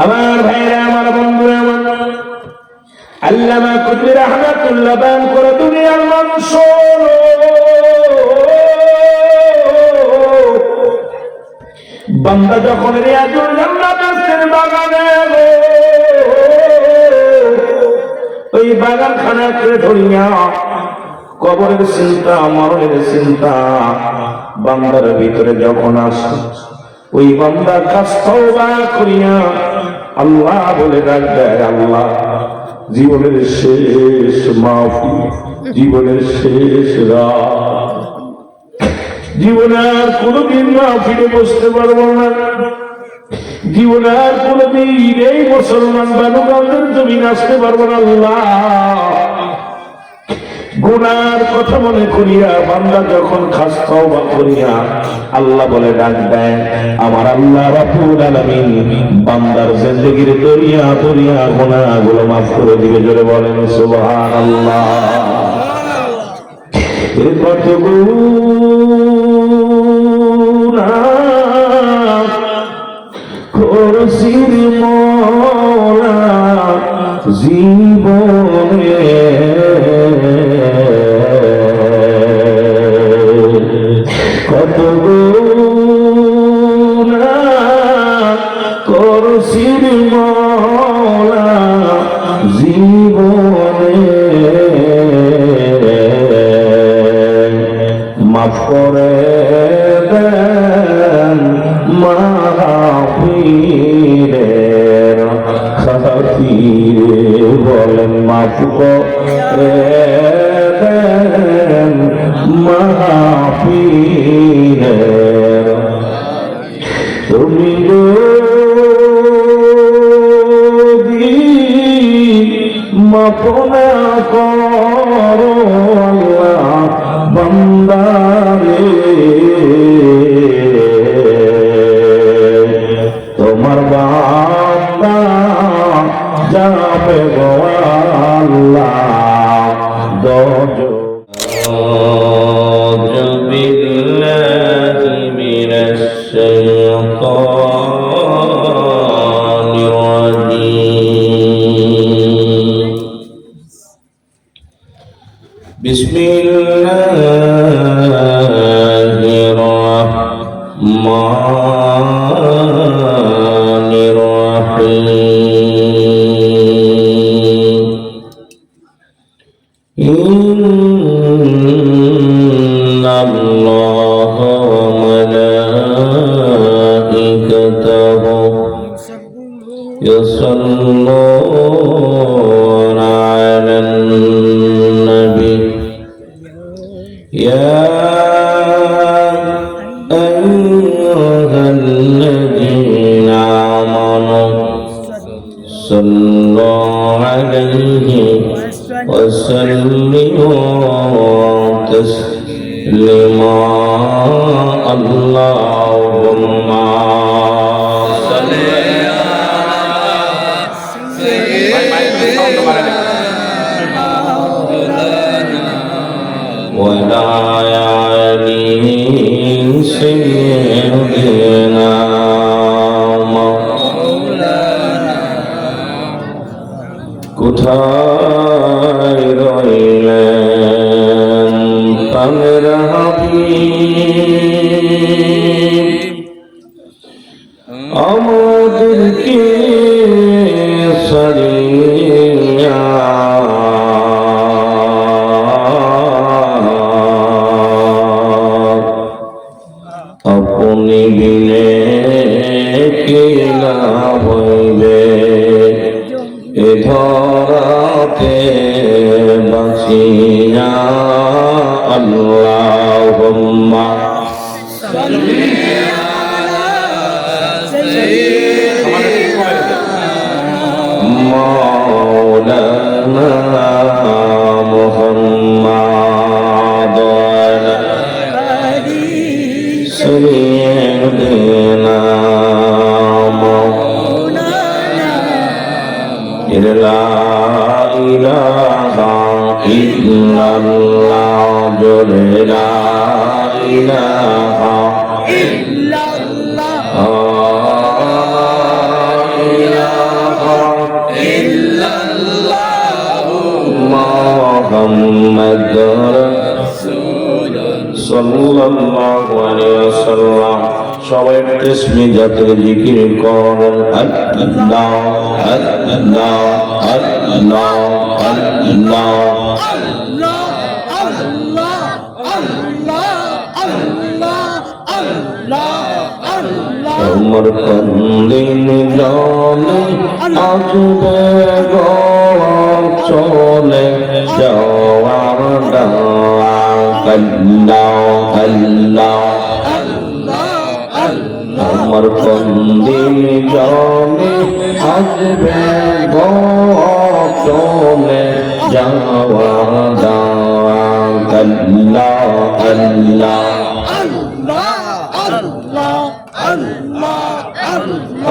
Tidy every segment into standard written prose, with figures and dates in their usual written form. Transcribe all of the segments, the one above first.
আমার ভাইরা, আমার বন্ধুরা, আমার আল্লামা কুতুবী রাহমাতুল্লাহ বায়ান করে দুনিয়ার মানুষ বান্দা যখন রিয়াজুল জান্নাতের বাগানে ওই বাগানখানা করে ধরিয়া কবরের চিন্তা, মরণের চিন্তা বান্দার ভিতরে যখন আসে, ওই বান্দার কাছ তওবা করিয়া আল্লাহ বলে ডাকবে, আল্লাহ জীবনের শেষ মাহফিল, জীবনের শেষ রাত, জীবনে আর কোনদিন মাহফিলে বসতে পারবো না, জীবনে আর কোনদিন এই মুসলমান বানুগঞ্জের জমিন আসতে পারবো না। আল্লাহ গুনার কথা মনে করিয়া বান্দা যখন খাস তওবা করিয়া আল্লাহ বলে ডাক দেয়, আমার আল্লাহ রাব্বুল আলামিন বান্দার জিন্দেগীর দরিয়া দরিয়া গুনাহগুলো মাফ করে দিবে। জোরে বলেন সুবহানাল্লাহ। এর কত গুনাহ করছিস মোরা জীবনে, কত গুনাহ করছিস মোরা জীবনে, মাফ করে দেন মাহফিলের খাতিরে, বলেন মাফ করে দেন মাহফিলের। তুমি যদি মাফ না করো আল্লাহ বান্দারে, তোমার বান্দা যাবে গো আল্লাহ দোজখে। আউযু বিল্লাহি মিনাশ শাইতানির রাজীম। বিসমিল্লাহির রাহমানির রাহিম। ইন্নাল্লাহা ওয়া মালাইকাতাহু ইউসাল্লুনা আলান নবী ইয়া আইয়ুহাল্লাযীনা আমানু সাল্লু আলাইহি ওয়া সাল্লিমু তাসলিমা। আল্লাহুম্মা সাল্লি ওয়ালা আলি সাইয়্যিদিনা মাওলানা। কোথায় রইলেন প্রাণের হাবিব, আমাদেরকে ছাড়িয়া আপনি বিনে কে লাভ হইবে, এ ধরাতে বাঁচিয়া। আল্লাহুম্মা সাল্লি আলা সাইয়্যিদিনা মাওলানা মুহাম্মাদ ওয়া আলি সাইয়্যিদিনা মাওলানা। লা ইলাহা ইল্লাল্লাহ, জোরে লা ইলাহা ইল্লাল্লাহ। মুহাম্মাদুর সাল্লাল্লাহু আলাইহি ওয়াসাল্লাম। সবাই তাসবিহ জাতীয় জিকির করেন আল্লাহ আল্লাহ আল্লাহ আল্লাহ। আমার কন্দিন জলে আসবে গো চলে যাওয়ার আল্লাহ আল্লাহ। আমার কন্দিন জলে আসবে গো চলে যাওয়ার আল্লাহ আল্লাহ।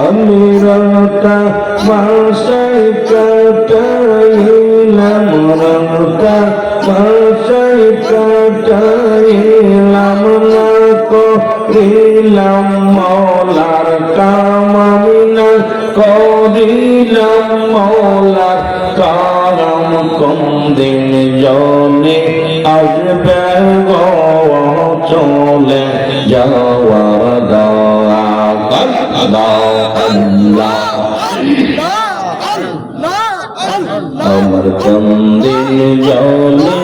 আমি রাতা বাসায় কাটাইলাম, রাতা বাসায় কাটাইলাম, না করিলাম মৌলার কাম, আমি না করিলাম মৌলার কাম। কোনদিন জনে আসবে গো চলে যাওয়ার আমার কোনদিন জলে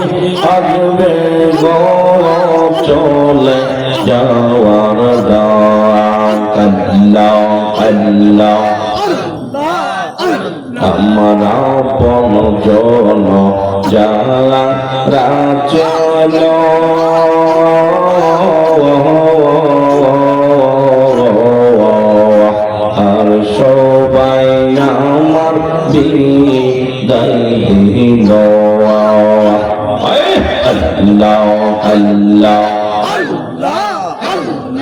আসবে গো চলে যাওয়ার আল্লাহ আল্লাহ। আমার আপন জন যারা চল আর সবাই আমার বিদায় দিল আল্লাহ আল্লাহ।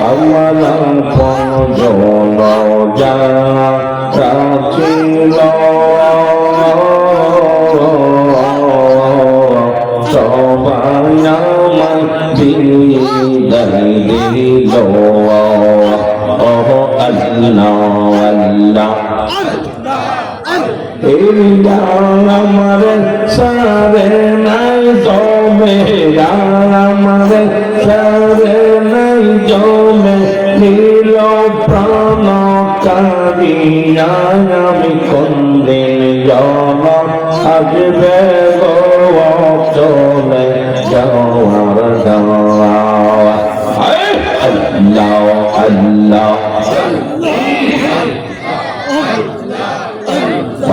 আমার আপন জন যারা ছিল সবাই আমার বিদায় দিল আল্লাহ আল্লাহ। এই আমার সারে নাই জমে, আমার সারে নাই জমে নীল প্রাণ কারিয়া। আমি কোনদিন জল আসবে গো চলে যাওয়ার আল্লাহ আল্লাহ।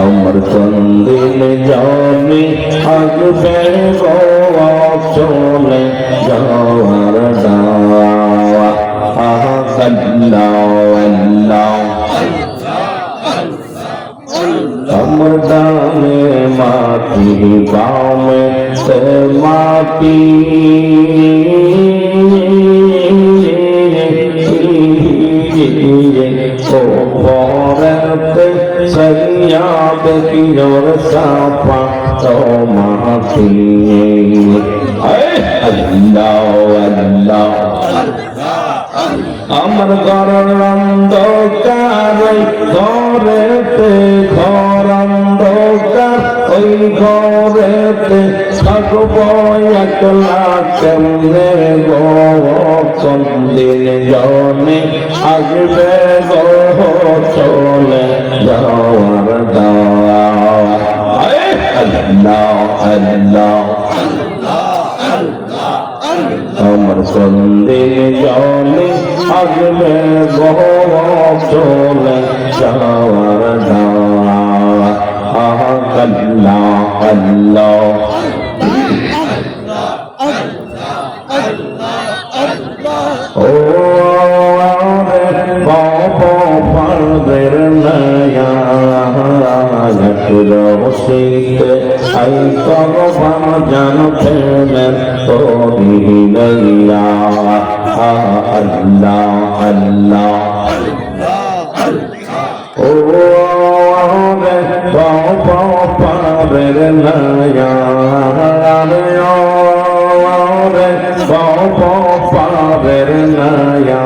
আমার কোনদিন জলে আসবে গো চলে যাওয়ার আল্লাহ আল্লাহ। আমার দামে মাটি বামে সে মাটি, ও পরেতে সরিয়াব কিনোর সাপা তো মাটি আল্লাহ আল্লাহ। আমার ঘরের অন্ধকার ঘরেতে ঘর অন্ধকার, ওই ঘরেতে থাকবো একলা কেমনে গো কোনদিন জনে আসবে গো চলে যাওয়ার আল্লাহ আল্লাহ। আমার কোনদিন জলে আসবে গো চলে যাওয়ার আল্লাহ আল্লাহ। ও পারদের নয়া রসিতে আই তরফান জান প্রেমের তোরি নইয়া আল্লাহ আল্লাহ। ও রে পারের নয়া রে পারের নয়া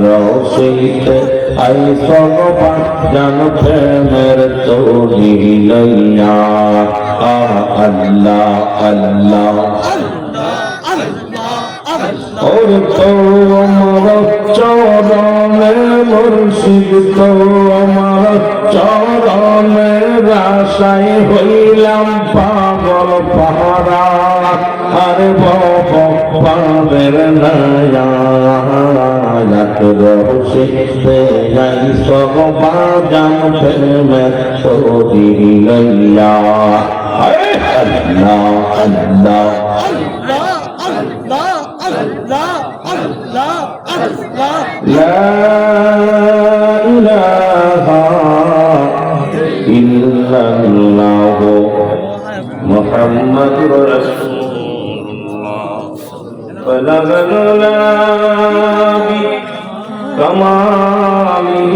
রসিতে আই সর্বান জান প্রেমের তোরি লইয়া আল্লাহ और तो আমার চরণে মুর্শিদ তো আমার চরণে রাশাই হইলাম পাগল পাহারা আর বাবার নায়াত রসে যাই সব বাজান প্রেমে তো দিলাইয়া আল্লাহ আল্লাহ لا إله إلا الله محمد رسول الله بلغ العلا بكماله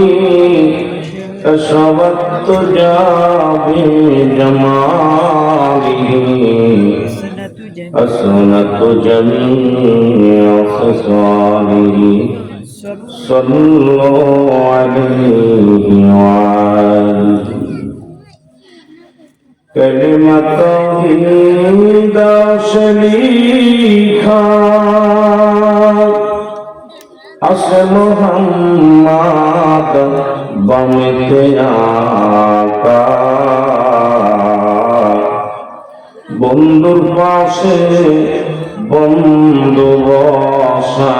كشف الدجى بجماله حسنت جميع خصاله صلوا عليه وآله كلمة توحيد شريكا أصل محمد بمتياكا বন্ধুর পাশে বন্ধু বসা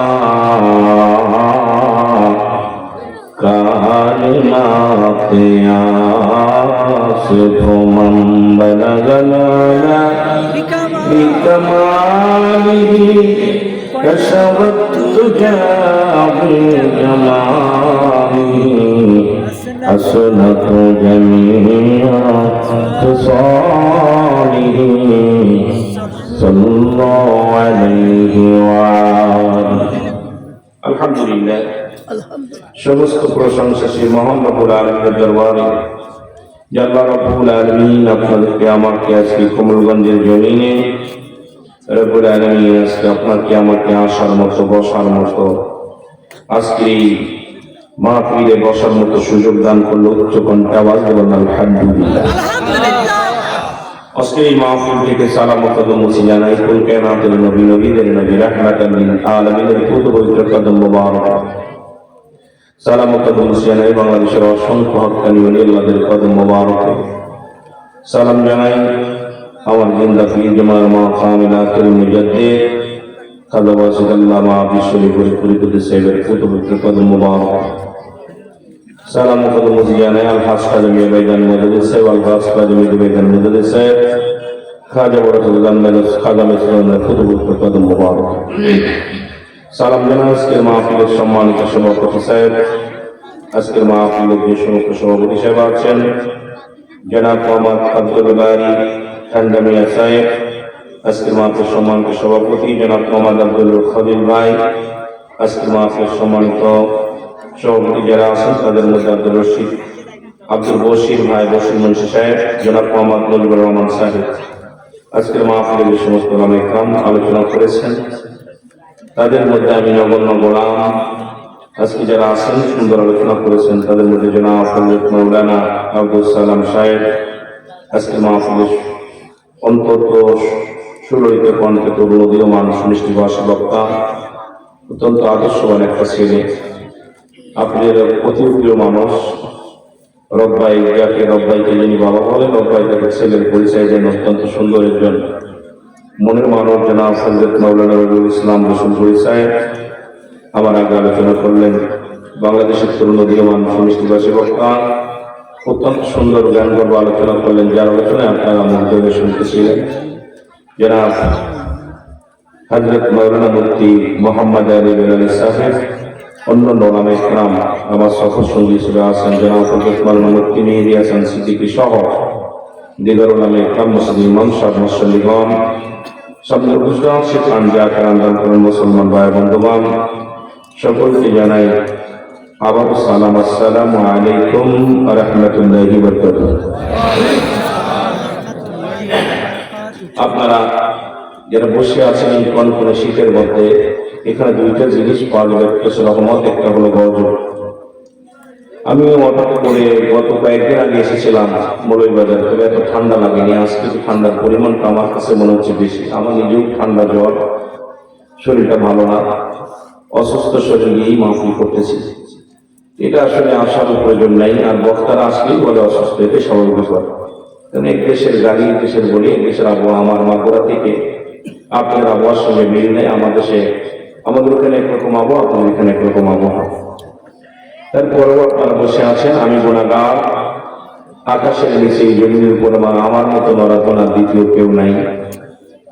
কালিমাতে আসে প্রমাণ বলগলা বিকমালিহি কশবত তুজা বিজমালিহি حسنت جميع خصاله صلى الله عليه وآله আলহামদুলিল্লাহ সমস্ত প্রশংসা শ্রী মহান রব্বুল আলামিনের দরবারে। আল্লাহ রব্বুল আলামিন আপনাদেরকে আমাকে আজকে কমলগঞ্জের জমিনে রব্বুল আলামিন আজকে আপনাকে আমাকে আসার মতো বসার মতো আজকে মাহফিলে বসার মতো সুযোগ দান করলো। উচ্চ কণ্ঠে আওয়াজ দেবেন আলহামদুলিল্লাহ। আজকে এই মাহফিল থেকে সালাম ও কদম মুছি জানাই কুল কায়নাতের নবী নবীদের নবী রাহমাতাল লিল আলামিনের পবিত্র কদম মোবারক। সালাম ও কদম মুছি জানাই বাংলাদেশের অসংখ্য হক্কানি ওলি আল্লাহদের কদম মোবারক। সালাম জানাই আমার জিন্দা পীর জামাল মা কামিলাতুল মুজাদ্দিদ খালওয়াসিদ আল্লামা বিশ্বরীফের পরিপূর্ণ সাহেবের পবিত্র কদম মোবারক। সালাম ও কদম মুছি জানাই আল হাস কাজী বাইগান মুজাদ্দিদ সাহেব আল হাস কাজী বাইগান মুজাদ্দিদ সাহেব খাজা বরকতুল্লাহ মেলস খাজা মেসলামের পবিত্র কদম মোবারক। সালাম জানাই আজকের মাহফিলের সম্মানিত সভাপতি সাহেব, আজকের মাহফিলের যে সমস্ত সভাপতি সাহেব আছেন, জনাব মোহাম্মদ আব্দুল বারী ঠান্ডা মিয়া সাহেব, আজকের মাহফিল সম্মানিত সভাপতি জনাব মোহাম্মদ আব্দুল খলিল ভাই, আজকের মাহফিল সম্মানিত সভাপতি যারা আছেন তাদের মধ্যে আব্দুল রশিদ, আব্দুল বশির ভাই, বশির মুন্সি সাহেব, জনাব মোহাম্মদ মুজিবুর রহমান সাহেব, আজকের মাহফিলে যে সমস্ত ওলামা ইকরাম আলোচনা করেছেন তাদের মধ্যে আমি নগণ্য গোলাম। আজকে যারা আছেন সুন্দর আলোচনা করেছেন তাদের মধ্যে জনাব হযরত মাওলানা আব্দুল সালাম সাহেব, আজকের মাহফিলে অন্তত 16 কণ্ঠে তরুণীয় মানুষ মিষ্টি ভাষা বক্তা, অত্যন্ত আদর্শবান একটা ছেলে, আপনাদের অতি প্রিয় মানুষ রব্বাই, যাকে রব্বাইকে যিনি বাবা বলেন, রব্বাই তাকে ছেলের পরিচয় দেন, অত্যন্ত সুন্দর একজন মনের মানব জনাব হযরত মাওলানা রবিউল ইসলাম রসুলপুরি সাহেব আমার আগে আলোচনা করলেন। বাংলাদেশের তরুণীয় মানুষ মিষ্টি ভাষা বক্তা, অত্যন্ত সুন্দর জ্ঞান গর্ব আলোচনা করলেন, যার আলোচনায় আপনারা মুগ্ধ হয়ে শুনতেছিলেন। জনাব হযরত মাওলানা মুফতি মোহাম্মদ আলী বেলালী সাহেব, অন্যান্য ওলামা ইকরাম আমার সফর সঙ্গী হিসেবে আছেন জনাব হযরত মাওলানা মুফতি মেহেদী হাসান সিদ্দিকী সহ দিগার ওলামা ইকরাম, মুসলিম ইমাম সাহেব, মুসল্লিগণ, সামনে গুজরাট সে পাঞ্জাব আন্দোলন করেন মুসলমান ভাই বন্ধুগণ, সকলকে জানাই আবার সালাম, আসসালামু আলাইকুম ওয়া রাহমাতুল্লাহি ওয়া বারাকাতুহু। আপনারা যারা বসে আছেন এই কনকনে শীতের মধ্যে, এখানে দুইটা জিনিস পাওয়া যাবে, একটা রহমত, একটা হলো গজব। আমি হঠাৎ করে গত কয়েকদিন আগে এসেছিলাম মৌলভীবাজার, তবে এত ঠান্ডা লাগেনি। আজকে ঠান্ডার পরিমাণটা আমার কাছে মনে হচ্ছে বেশি। আমার নিজেও ঠান্ডা জ্বর, শরীরটা ভালো না, অসুস্থ শরীর নিয়েই মাহফিল করতেছি। এটা আসলে আসার প্রয়োজন নাই। আর বক্তারা আসলেই বলে অসুস্থ, এতে স্বাভাবিক ব্যাপার। কারণ এক দেশের গাড়ি, দেশের বলি, এক দেশের আবহাওয়া। আমার মাগুরা থেকে আপনার আবহাওয়ার সঙ্গে মিল নেই। আমার দেশে, আমাদের ওখানে একরকম আবহাওয়া, আপনাদের এখানে একরকম আবহাওয়া। তারপরেও আপনারা বসে আছেন। আমি গুনাহগার, আকাশের নিচে জমিনের উপর আমার মতো নড়াচড়া দ্বিতীয় কেউ নাই।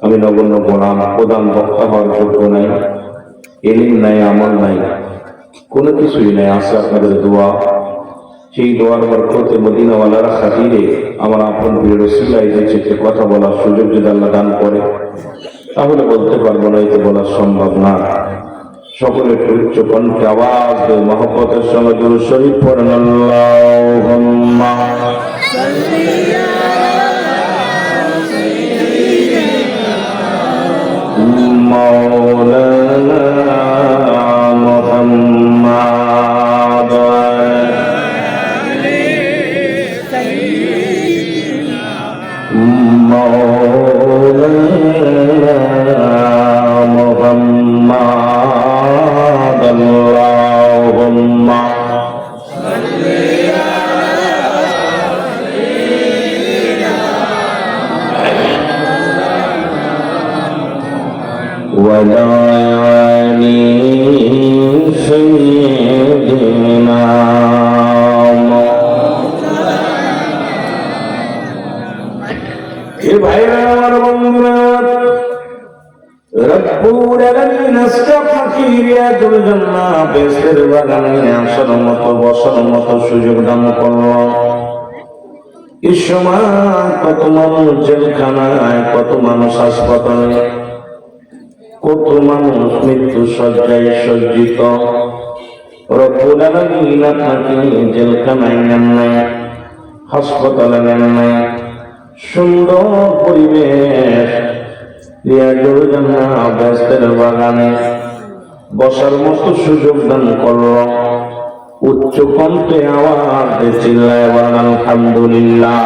আমি নগণ্য গোলাম, প্রধান বক্তা হওয়ার যোগ্য নাই, এলিম নাই, আমল নাই, কোনো কিছুই নাই। আছে আপনাদের দোয়া। সেই দোয়ার বরকতে মদিনাওয়ালার খাতিরে আমার আপন প্রিয় রাসূলুল্লাহ যে কথা বলার সুযোগ যদি আল্লাহ দান করে, তাহলে বলতে পারবো না, এতে বলা সম্ভব না। সকলে উচ্চ কণ্ঠে আওয়াজ দিয়ে মহব্বতের সঙ্গে দুরূদ শরীফ পড়েন। আল্লাহুম্মা সাল্লি আলা মাওলানা মুহাম্মাদ সুযোগ দান করল। এই সময় কত মানুষ জেলখানায়, কত মানুষ হাসপাতালে, কত মানুষ মৃত্যু শয্যায় সজ্জিত। রব্বুল আলামিন আপনাকে জেলখানায় নেন নাই, হাসপাতালে নেন নাই, সুন্দর পরিবেশ, রিয়াজুল জান্নাহ বেহেশতের বাগানে বসার মতো সুযোগ দান করল। উচ্চ কণ্ঠে আওয়াজ দিয়ে চিল্লায় বলেন আলহামদুলিল্লাহ।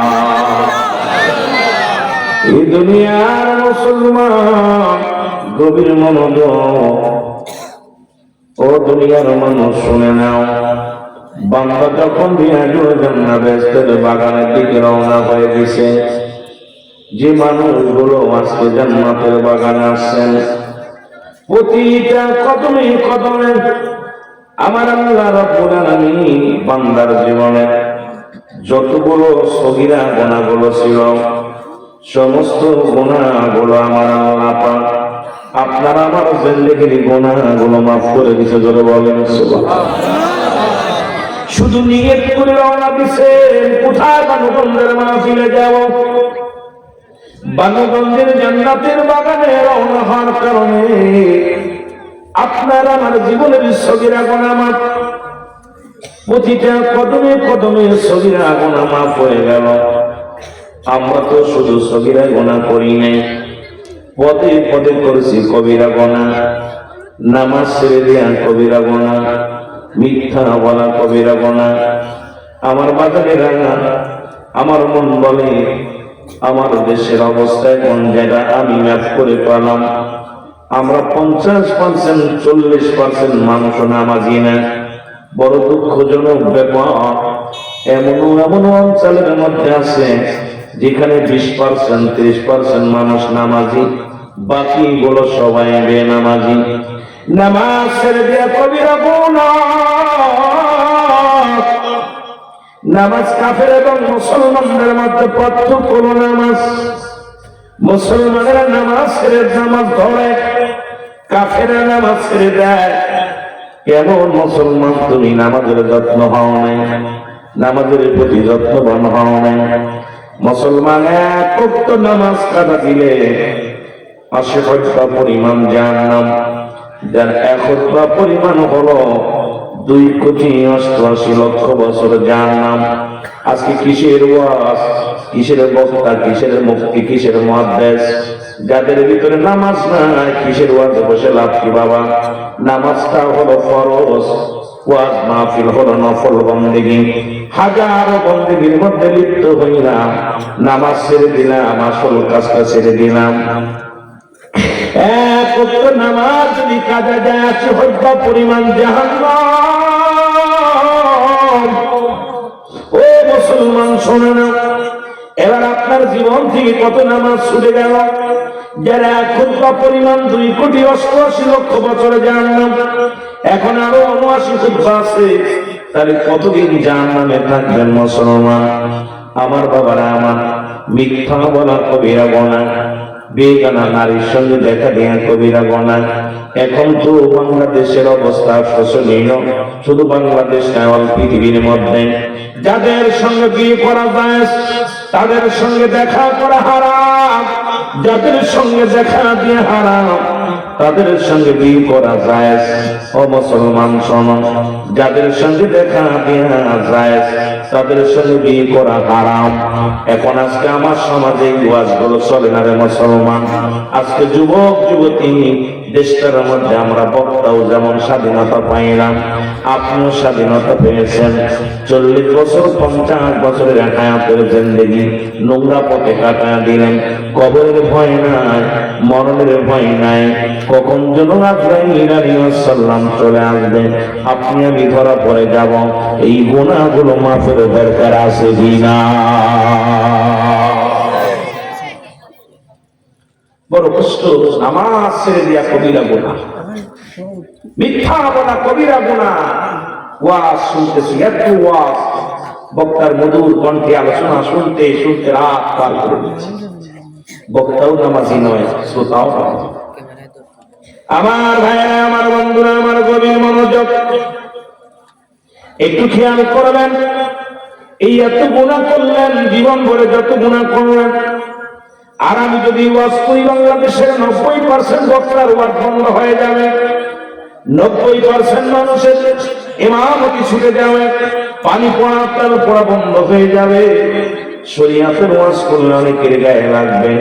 এই দুনিয়ার মুসলমান গভীর মনোযোগ, ও দুনিয়ার মানুষ শুনে নাও। বান্দা যখন রিয়াজুল জান্নাহ বেহেশতের বাগানের দিকে রওনা হয়ে গেছে, যে মানুষগুলো আজকে জান্নাতের বাগানে আসছেন, প্রতিটা কদমে কদমে আমার আল্লাহ রাব্বুল আলামিন বান্দার জীবনে যতগুলো সগীরা গুনাহগুলো ছিল, সমস্ত গুনাহগুলো আমার আল্লাহ পাক আপনার আমার জিন্দেগির গুনাহগুলো মাফ করে দিয়েছে। জোরে বলেন সুবহানাল্লাহ। শুধু নিয়ত করে রওনা দিছে, কোথায়? বানুগঞ্জের মাহফিলে যাব। বানুগঞ্জের জান্নাতের বাগানে রওনা হওয়ার কারণে আপনার আমার জীবনের সগীরা গুনাহ মাফ, প্রতিটা কদমে কদমে সগীরা গুনাহ মাফ হয়ে গেল। আমরা তো শুধু সগীরা গুনাহ করি নাই, পদে পদে করেছি কবিরা গুনাহ। নামাজ ছেড়ে দেয়া কবিরা গুনাহ, মিথ্যা বলা কবিরা গুনাহ। আমার বাজারেরা, আমার মন বলে আমার দেশের অবস্থায় কোন জায়গা আমি মাফ করে পেলাম। আমরা 50%, 40% মানুষ নামাজি না। বড় দুঃখজনক ব্যাপার, এমন অঞ্চলের মধ্যে আছে যেখানে 20%, 30% মানুষ নামাজি, বাকিগুলো সবাই বেনামাজি। নামাজ ছেড়ে দেয়া কবিরা গুনাহ। নামাজ কাফের এবং মুসলমানদের মধ্যে পার্থক্য হলো নামাজ। মুসলমানেরা নামাজ ছেড়ে নামাজ ধরে, কাফেরা নামাজ ছেড়ে দেয়। কেমন মুসলমান তুমি? নামাজের যত্ন হও নাই, নামাজের প্রতি যত্নবান হও নাই। মুসলমান এক ওয়াক্ত নামাজ কাজা দিলে 80 পরিমাণ জাহান্নাম, যার 1 পরিমাণ হলো 2,88,00,000 বছর জাহান্নাম। আজকে কিসের ওয়াজ, কিসের বক্তা, কিসের মুফতি, কিসের মুহাদ্দিস? যাদের ভিতরে নামাজ নাই, কিসের ওয়াজে বসে লাভ কি বাবা? নামাজটা হলো ফরজ, ওয়াজ মাহফিল হলো, নফল বন্দেগী, হাজারো বন্দেগীর মধ্যে লিপ্ত হইলাম, নামাজ ছেড়ে দিলাম, আসল কাজটা ছেড়ে দিলাম। এক ওয়াক্ত নামাজ যদি কাজে যায় আছে হত্যা পরিমাণ জাহান্নাম। ও মুসলমান শোনো না, এবার আপনার জীবন থেকে কত নামাজ ছুটে গেল? যারা এক খুতবা পরিমাণ 2,88,00,000 বছরে জাহান্নাম, এখন আরো 79 খুতবা আছে, তাহলে কতদিন জাহান্নামে থাকবেন মুসলমান? আমার বাবারা আমার, মিথ্যা বলা কবিরা গুনাহ, বেগানা নারীর সঙ্গে দেখা দেয়া কবিরা গুনাহ। এখন তো বাংলাদেশের অবস্থা শোচনীয়, শুধু বাংলাদেশ নয়, অল পৃথিবীর মধ্যে যাদের সঙ্গে বিয়ে করা যায় তাদের সঙ্গে দেখা করা হারাম, যাদের সঙ্গে দেখা দিয়ে হারাম তাদের সঙ্গে বিয়ে করা যায়। ও মুসলমান শোনো, যাদের সঙ্গে দেখা দিয়ে যায় তাদের সঙ্গে বিয়ে করা হারাম। এখন আজকে আমার সমাজে এই ওয়াজগুলো চলে না রে মুসলমান। আজকে যুবক যুবতী দেশটার মধ্যে আমরা বক্তাও যেমন স্বাধীনতা পাইলাম, আপনিও স্বাধীনতা পেয়েছেন। 40 বছর 50 বছরের হায়াতের জিন্দেগি নোংরা পথে কাটায় দিলেন। কবরের ভয় নাই, মরণের ভয় নাই, কখন যেন আজরাইল আলাইহিস সালাম চলে আসবে, আপনি আমি ধরা পড়ে যাব। এই গুনাহগুলো মাফের দরকার আছে কিনা? বড় কষ্ট। নামাজ ছেড়ে দিয়া কবিরা গুনাহ, মিথ্যা বলা কবিরা গুনাহ। ওয়াজ শুনতেছি, এত ওয়াজ, বক্তার মধুর কণ্ঠে আলোচনা শুনতে শুনতে রাত পার করে দিচ্ছে। বক্তাও নামাজি নয়, শ্রোতাও নয়। আমার ভাইরা, আমার বন্ধুরা, আমার গভীর মনোযোগ, একটু খেয়াল করবেন। এই এত গুনাহ করলেন, জীবন ভরে যত গুনাহ করলেন, আর আমি যদি ওয়াজ করি বাংলাদেশের 90% বক্তার ওয়াজ বন্ধ হয়ে যাবে, 90% মানুষের ইমামতি ছুটে যাবে, পানি পড়া বন্ধ হয়ে যাবে, শরীয়তের ওয়াজ করলে অনেকের গায়ে লাগবে।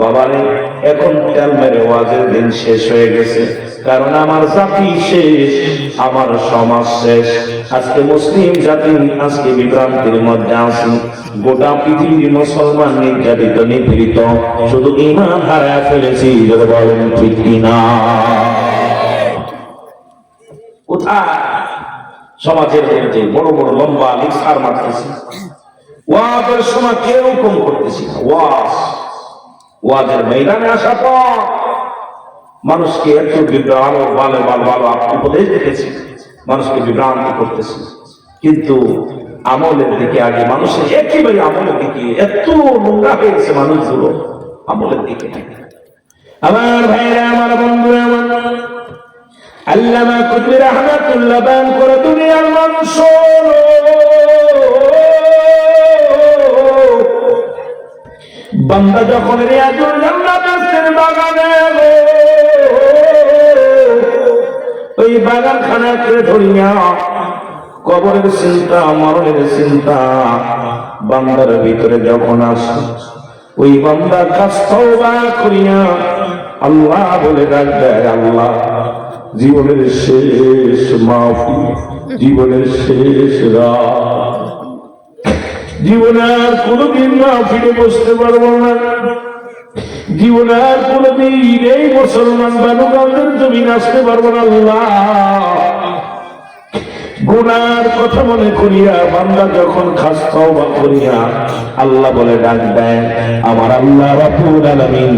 বাবারে, এখন তেল মেরে ওয়াজের দিন শেষ হয়ে গেছে, কারণ আমার জাতি শেষ, আমার সমাজ শেষ। আজকে মুসলিম জাতি আজকে বিভ্রান্তির মধ্যে আছে। গোটা পৃথিবীর মুসলমান নির্যাতিত নিপীড়িত, শুধু ঈমান হারায় ফেলেছি। যদি বলেন ঠিক কিনা? কোথায়? সমাজের মধ্যে বড় বড় লম্বা লিকসার মারতেছি, ওয়াজের সময় কেউ কম করতেছি না। ওয়াজের ময়দানে আসার পর মানুষকে একটু বিভ্রান্ত, ভালো ভালো ভালো উপদেশ দিতেছি, মানুষকে বিভ্রান্ত করতেছি, কিন্তু আমলের দিকে আগে মানুষের একেবারে আমলের দিকে এত নোংরা হয়ে গেছে মানুষগুলো, আমলের দিকে। আমার ভাইরা, আমার বন্ধুরা, আমার আল্লামা কুতুবী রাহমাতুল্লাহ বয়ান করে দুনিয়ার মানুষ, বান্দা যখন রিয়াজুল জান্নাতের বাগানে ওই বাগানখানাকে ধরিয়া কবরের চিন্তা, মরণের চিন্তা বান্দার ভিতরে যখন আসে, ওই বান্দা কাজ তওবা করিয়া আল্লাহ বলে ডাক দেয়, আল্লাহ জীবনের শেষ মাহফিল, জীবনের শেষ রাত, জীবনে আর কোনদিন মাহফিলে বসতে পারবো না, জীবনে আর কোনদিন এই মুসলমান বানুগঞ্জের জমিন আসতে পারবো না। আল্লাহ, গুনার কথা মনে করিয়া বান্দা যখন খাস তওবা করিয়া আল্লাহ বলে ডাক দেয়, আমার আল্লাহ রাব্বুল আলামিন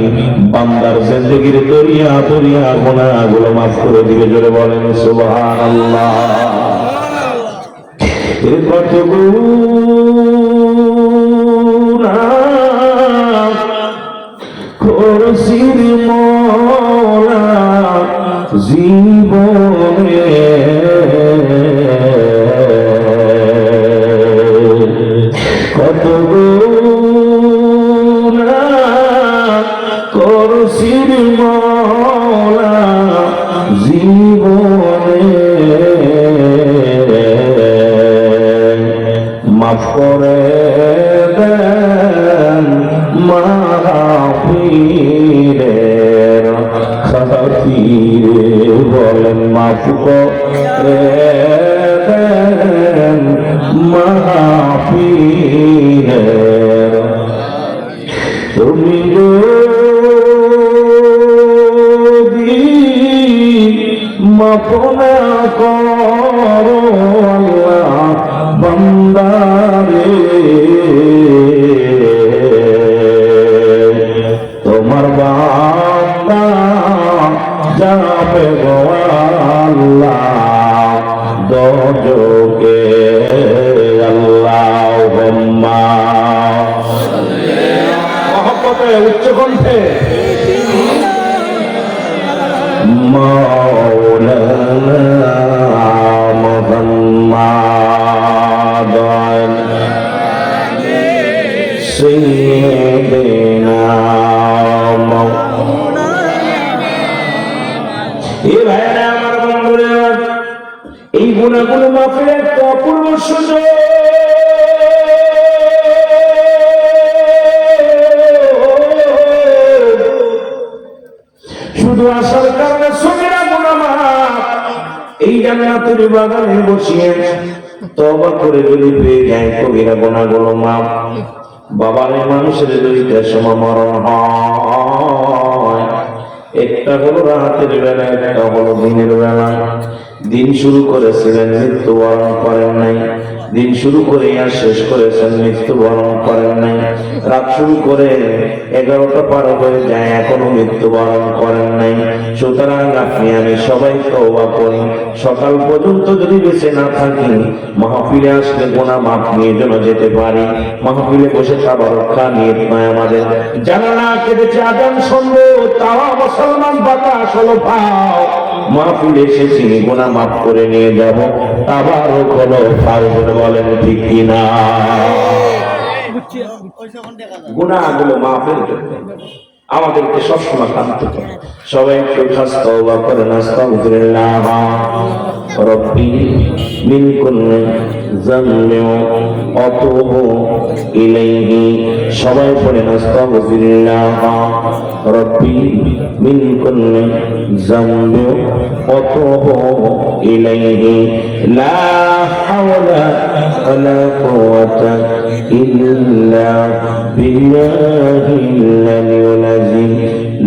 বান্দার জিন্দেগির দরিয়া দরিয়া গুনাহগুলো মাফ করে দিবে। জোরে বলেন সুবহানাল্লাহ। কত গুনাহ করছিস মোরা জীবনে, কত গুনাহ করছিস মোরা জীবনে, মাফ করে দেন মাহফিলের খাতিরে, বলেন মাফ করে মাহফিলের তুমি যদি মাফ না করো আল্লাহ বান্দারে তোমার বান্দা যাবে গো আল্লাহ দোজখে আল্লাহুম্মা মহব্বতে উচ্চ কণ্ঠে মাওলানা মুহাম্মাদ সাইয়্যিদিনা এই ভাইরা আমার বন্ধুরা, এই গুনাহগুলো মাফের একটা অপূর্ব সুযোগ। শুধু আসার কারণে সগীরা গুনাহ মাফ। এই জান্নাতের বাগানে বসিয়ে তওবা করে যদি পেয়ে যায় কবিরা গুনাহগুলো মাফ। বাবারে মানুষের যদি সময় মরণ হয়, একটা হলো রাতের বেলা, একটা হলো দিনের বেলা। দিন শুরু করেছিলেন, মৃত্যুবরণ করেন নাই। দিন শুরু করে আর শেষ করেছেন, মৃত্যুবরণ করেন নাই। রাত শুরু করে 11টা পার হয়ে যায়, এখনো মৃত্যুবরণ করেন নাই। সুতরাং আপনি আমি সবাই তওবা করি। সকাল পর্যন্ত যদি বেঁচে না থাকি, মাহফিলে আসলে গুনাহ মাফ নিয়ে যেন যেতে পারি। মাহফিলে বসে খাবার রক্ষা নিয়ত নয় আমাদের। জানা না কেটেছে আজান শুনবো, তাও মুসলমান বাতাস হলো পাও। মাহফিলে এসেছি গুনাহ মাফ করে নিয়ে যাব, আবার হলো পাও বলে বলেন ঠিক কিনা? গুনাহগুলো মাফের জন্য আমাদেরকে সবসময় কাঁদতে হবে। সবাই একটু খাস তওবা করেন, আস্তাগফিরুল্লাহ রব্বি মিন কুল্লি যামবিন আতুবু ইলাইহি। সবাই পড়েন আস্তাগফিরুল্লাহ রব্বি মিন কুল্লি যামবিন আতুবু ইলাইহি লা হাওলা ওয়ালা কুওয়াতা ইল্লা বিল্লাহিল আলিয়্যিল আযীম।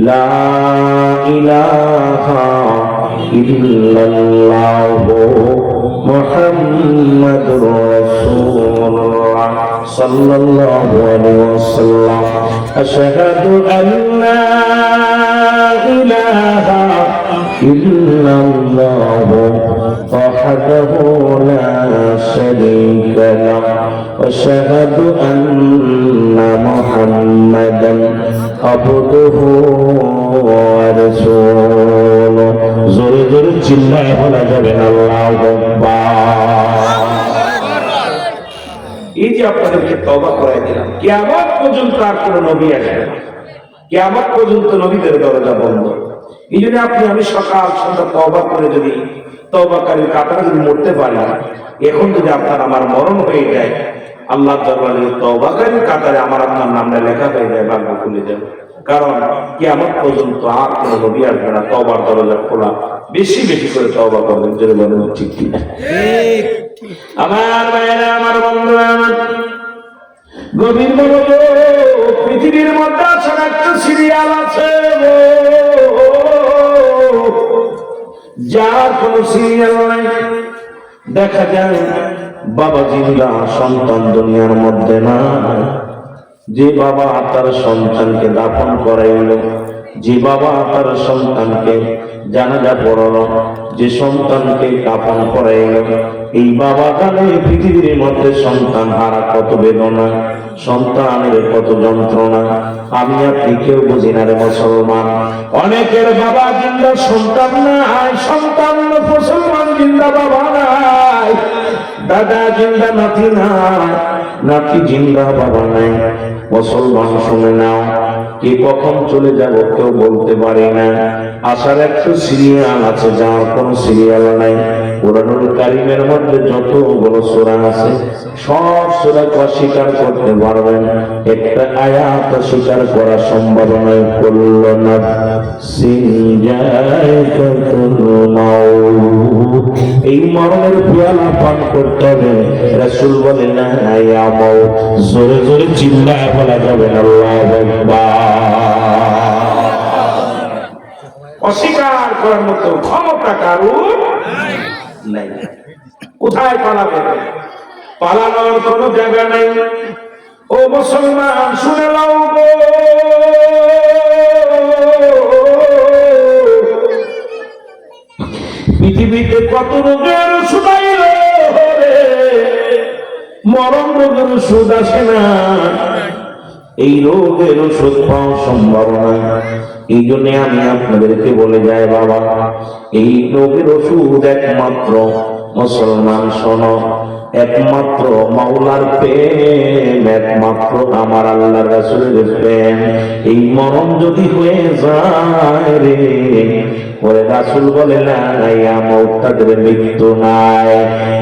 লা ইলাহা ইল্লাল্লাহু মুহাম্মাদুর রাসূলুল্লাহ সাল্লাল্লাহু আলাইহি ওয়াসাল্লাম। আশহাদু আল্লা ইলাহা ইল্লাল্লাহু ওয়াহদাহু লা শারীকা লাহু ওয়া আশহাদু আন্না মুহাম্মাদান আবদুহু ওয়া রাসূলুহু। জোরে জোরে চিল্লায় বলা যাবে না আল্লাহু আকবার। এই যে আপনাদেরকে তওবা করাই দিলাম, কিয়ামত পর্যন্ত আর কোন নবী আসবে না। কিয়ামত পর্যন্ত নবীদের দরজা বন্ধ। এই জন্য আপনি আমি সকাল সন্ধ্যা তওবা করে যদি তওবাকারীর কাতারে যদি মরতে পারি, এখন যদি আপনার আমার মরণ হয়ে যায়, আল্লাহর দরবারে তওবাকারীর কাতারে আমার আপনার নামটা লেখা হয়ে যায়, ভাগ্য খুলে যাবে। কারণ কিয়ামত পর্যন্ত আর কোন নবী আসবে না। তওবার দরজা খোলা। বেশি বেশি করে তওবা করবেন, জোরে বলেন ঠিক কি না? আমার ভাইয়েরা, আমার বন্ধুরা, আমার গভীর মনোযোগ। পৃথিবীর মধ্যে একটা সিরিয়াল আছে যার কোন সিরিয়াল নাই। দেখা যায় বাবা জিন্দা, সন্তান দুনিয়ার মধ্যে না। যে বাবা তার সন্তানকে দাফন করাইল, যে বাবা তার সন্তানকে জানাজা পড়ালো, যে সন্তানকে দাফন করাইল, এই বাবা জানে পৃথিবীর মধ্যে সন্তান হারা কত বেদনা, সন্তানের কত যন্ত্রণা। আমি আপনি কেউ বুঝি না রে মুসলমান। অনেকের বাবা জিন্দা, সন্তান নাই। সন্তান মুসলমান জিন্দা, বাবা নাই। দাদা জিন্দা, নাতি নাই। নাতি জিন্দা, বাবা নাই। মুসলমান শুনে নাও, কে কখন চলে যাব কেউ বলতে পারে না। আসার একটা সিরিয়াল আছে, যাওয়ার কোন সিরিয়াল নাই। কুরআনুল কারীমের মধ্যে যতগুলো সূরা আছে সব সূরাকে অস্বীকার করতে পারবেন, একটা আয়াত স্বীকার করা সম্ভব নয়। কুল্লু নাফসিন যায়িকাতুল মাউত, এই মরণের পেয়ালা পান করতে হবে। রাসূল বলেন না ইয়া মাউত, জোরে জোরে চিল্লায় বলা যাবে না আল্লাহু আকবার। অস্বীকার করার মতো ক্ষমতা কারোর নাই। কোথায় পালাবে? পালানোর কোনো জায়গা নাই। ও মুসলমান শুনে নাও গো, পৃথিবীতে কত রোগের শুধাইল, মরণ রোগের ওষুধ আসে না। এই রোগের ওষুধ পাওয়া সম্ভব নয়। এই জন্য আমি আপনাদেরকে বলে যাই বাবা, এই রোগের ওষুধ একমাত্র মুসলমান শোনো, একমাত্র মাওলার প্রেম, একমাত্র আমার আল্লাহর রাসূলের প্রেম। এই মরণ যদি হয়ে যায় রে, ওরে রাসূল বলে না ইয়া মাউত, তাদের মৃত্যু নাই।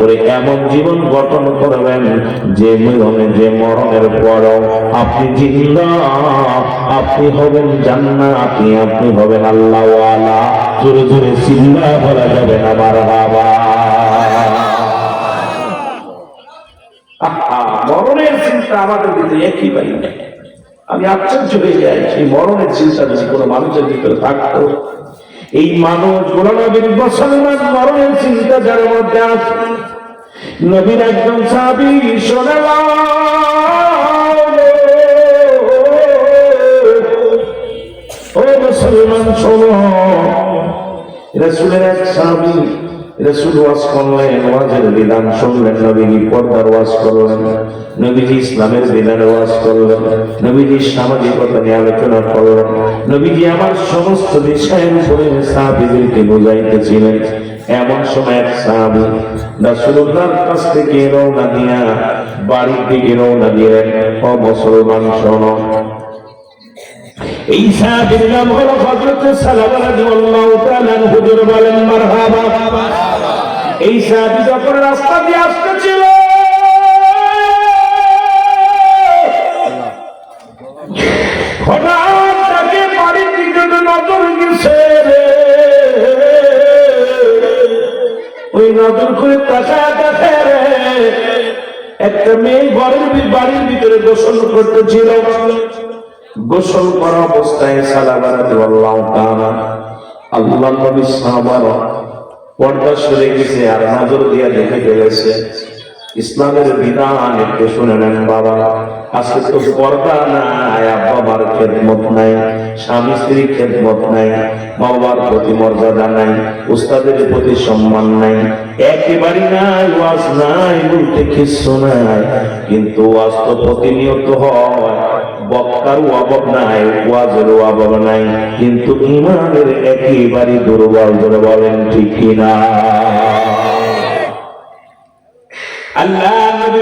ওরে এমন জীবন গঠন করবেন যে মরণের পর আপনি জিন্দা, আপনি হবেন জান্নাতি, আপনি হবেন আল্লাহ ওয়ালা। জোরে জোরে চিল্লা বলা যাবে না মারহাবা। মরণের চিন্তা আমাদের ভিতরে একই পাই না। আমি আশ্চর্য হয়ে যাই, সেই মরণের চিন্তা যদি কোনো মানুষের ভিতরে থাকতো। এই মানুষ নবীর মুসলমান মরণের চিন্তা যার মধ্যে আছে। নবীর একজন সাহাবী শোনালাম, ও মুসলমান শোনো, রাসূলের এক সাহাবী, রাসূল ওয়াজ করলেন, ওয়াজের বিধান শুনলেন, নবীজি পর্দার ওয়াজ করলেন, নবীজি ইসলামের বিধান ওয়াজ করলেন, নবীজি সামাজিকতা নিয়ে আলোচনা করলেন, নবীজি আমার সমস্ত বিষয়ের উপরে সাহাবীদেরকে বুঝাইতেছিলেন। এমন সময় এক সাহাবী রাসূলুল্লাহর কাছ থেকে রওনা দিয়া বাড়ির দিকে রওনা দিলেন। ও মুসলমান শোনো, এই সাহাবীর নাম হলো হযরত সালামা রাদিয়াল্লাহু তাআলা আনহু। বলেন মারহাবা। এই সাহাবী যখন রাস্তা দিয়ে আসতেছিল, হঠাৎ তাকে বাড়ির দিকে নজর গেছে। ওই নজর করে তাকায় দেখে একটা মেয়ে বাড়ির ভিতরে গোসল করতেছিল। গোসল করা অবস্থায় সালামা রাদিয়াল্লাহু তাআলা আল্লাহর নবী সাহাবারা পর্দা সরে গেছে আর নজর দিয়ে দেখে ফেলেছে। ইসলামের বিধান একটু শুনে নেন বাবা। আজকে তো পর্দা নাই, বাবার খেদমত নাই, স্বামী স্ত্রীর খেদমত নাই, মা বাবার প্রতি মর্যাদা নাই, উস্তাদের প্রতি সম্মান নাই, একেবারে নাই, ওয়াজ নাই বলতে কিছু নাই। কিন্তু ওয়াজ তো প্রতিনিয়ত হয়, বক্তার অভাব নাই, ওয়াজের অভাব নাই, কিন্তু ইমানের একেবারে দুর্বল। ধরে বলেন ঠিক কিনা? আল্লাহ নবী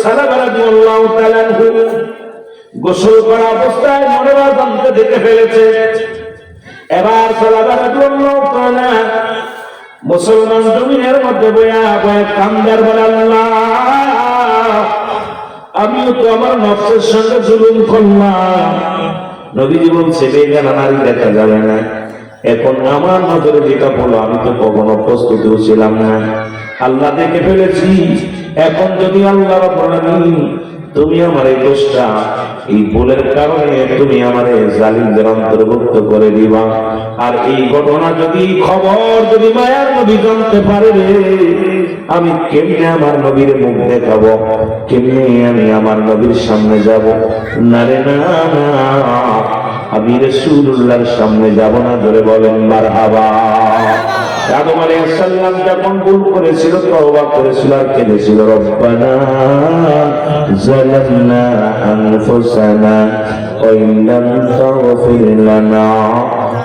সালামা রাদিয়াল্লাহু তাআলা আনহু গোসল করা অবস্থায় মনের আজানকে দেখে ফেলেছে। এবার সালামা রাদিয়াল্লাহু তাআলা মুসলমান জমিনের মধ্যে বয়া কান্দার বলে, আল্লাহ আমিও তো আমার নফসের সঙ্গে জুলুম করলাম। নবীজি বলছে বেগানা নারী দেখা যাবে না। এখন আমার নজরে যেটা বলো, আমি তো কখনো প্রস্তুতিও ছিলাম না, আল্লাহ দেখে ফেলেছি। এখন যদি আল্লাহ রাব্বুল আলামিন তুমি আমার এই দোষটা, এই ভুলের কারণে তুমি আমার জালিমদের অন্তর্ভুক্ত করে দিবা, আর এই ঘটনা যদি খবর যদি মায়ার নবী জানতে পারে রে, আমি কেমনে আমার নবীর মুখ দেখাবো, কেমনে আমি আমার নবীর সামনে যাব? না রে না, আমি রাসূলুল্লাহর সামনে যাব না। ধরে বলেন মারহাবা। আদম আলাইহিস সালাম যখন ভুল করেছিল, তওবা করেছিল আর কেঁদেছিল, রব্বানা যালামনা আনফুসানা ওয়া ইল্লাম তাগফির লানা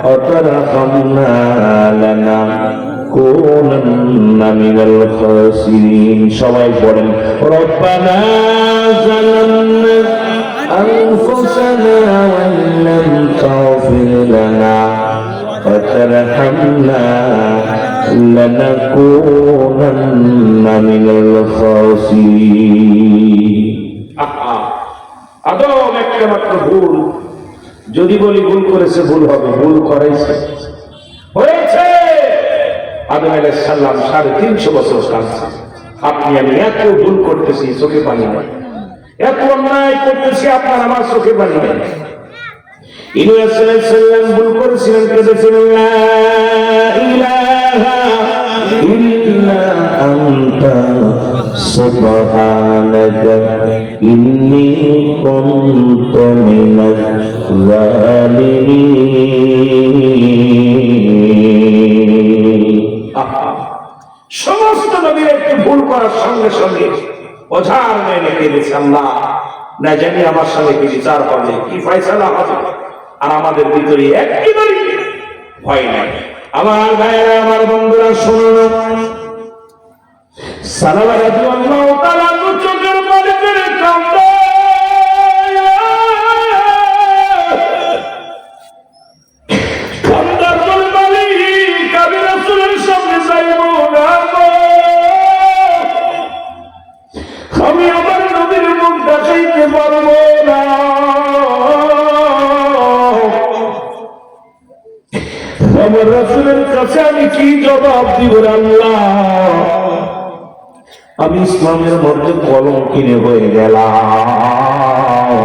ওয়া তারহামনা লানাকুনান্না মিনাল খাসিরিন। সবাই পড়েন, রব্বানা যালামনা আনফুসানা ওয়া ইল্লাম তাগফির লানা وترحمنا لنكونن من الخاسرين আদম একটা মাত্র ভুল, যদি বলি ভুল করেছে ভুল হবে, ভুল করাইছে হয়েছে। আদম আলাইহিস সালাম 350 বছর কাঁদছে, আপনি আমি এত ভুল করতেছি চোখে পানি নাই, এত অন্যায় করতেছি আপনার আমার চোখে পানি নাই। ইলিয়াস আলাইহিস সালাম ভুল করেছিলেন, কেঁদেছিলেন লা ইলাহা ইল্লা আনতা সুবহানাকা ইন্নী কুনতু মিনাজ জালিমিন। সমস্ত নবীর একটু ভুল করার সঙ্গে সঙ্গে ওঝার মেনে কেঁদেছে, আল্লাহ না জানি আমার সঙ্গে কি বিচার হবে, কি ফয়সালা হবে। আর আমাদের ভিতরে একেবারে ভয় নাই। আমার ভাইয়েরা, আমার বন্ধুরা শুনুন, সালামা রাদিয়াল্লাহু তাআলা চোখের পানি ফেলে কাঁদে। কান্দার বলে মালিক, আমি রাসূলের সামনে যাইব না, আমি আমার নবীর মুখ দেখাইতে পারবো না। আমার রাসূলের কাছে আমি কি জবাব দিব আল্লাহ? আমি ইসলামের মধ্যে কলঙ্কিনী হয়ে গেলাম।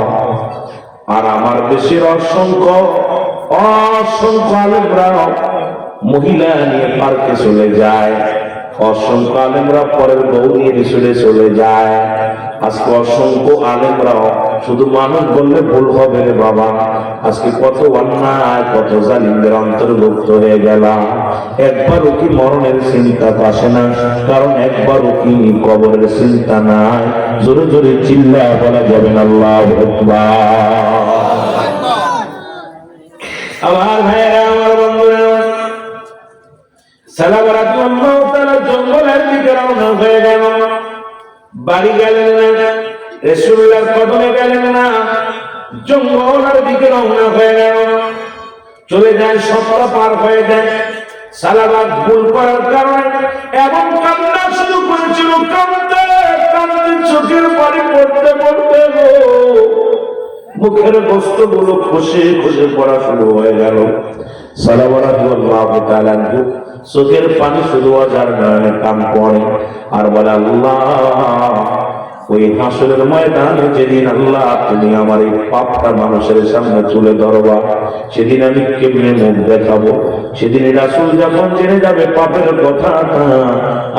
আর আমার দেশের অসংখ্য আলেমরা মহিলা নিয়ে পার্কে চলে যায়, অসংখ্য আলেমরা পরের বউ নিয়ে চলে যায়। আজকে অসংখ্য আলেমরাও শুধু মানুষ বললে ভুল হবে রে বাবা, আজকে কত অন্যায় কত জালিমদের অন্তর্ভুক্ত হয়ে গেলাম। একবারও কি মরণের চিন্তা আসে না? কারণ একবারও কি কবরের চিন্তা নাই? জোরে জোরে চিল্লায় বলা যাবে না আল্লাহু আকবার। আমার ভাইয়েরা, আমার বন্ধুরা, সালামা রাদিয়াল্লাহু তাআলা জঙ্গলের দিকে রওনা হয়ে গেল। বাড়ি গেলেন না, রাসূলুল্লাহর কদমে গেলেন না, জঙ্গলের দিকে রওনা হয়ে গেল। চলে যায়, সপ্তাহ পার হয়ে যায়। সালামা ভুল করার কারণে এমন কান্না শুরু করেছিল, কাঁদতে কাঁদতে চোখের পানি পড়তে পড়তে মুখের গোস্তগুলো খসে খসে পড়া শুরু হয়ে গেল। সালামা রাদিয়াল্লাহু তাআলা চোখের পানি শুধু আজার নয়, কান পড়ে আর বলে, আল্লাহ ওই হাসরের ময়দানে যেদিন আল্লাহ তুমি আমার এই পাপটা মানুষের সামনে তুলে ধরবা, সেদিন আমি কেমনে মুখ দেখাবো? সেদিন রাসূল যখন জেনে যাবে পাপের কথাটা,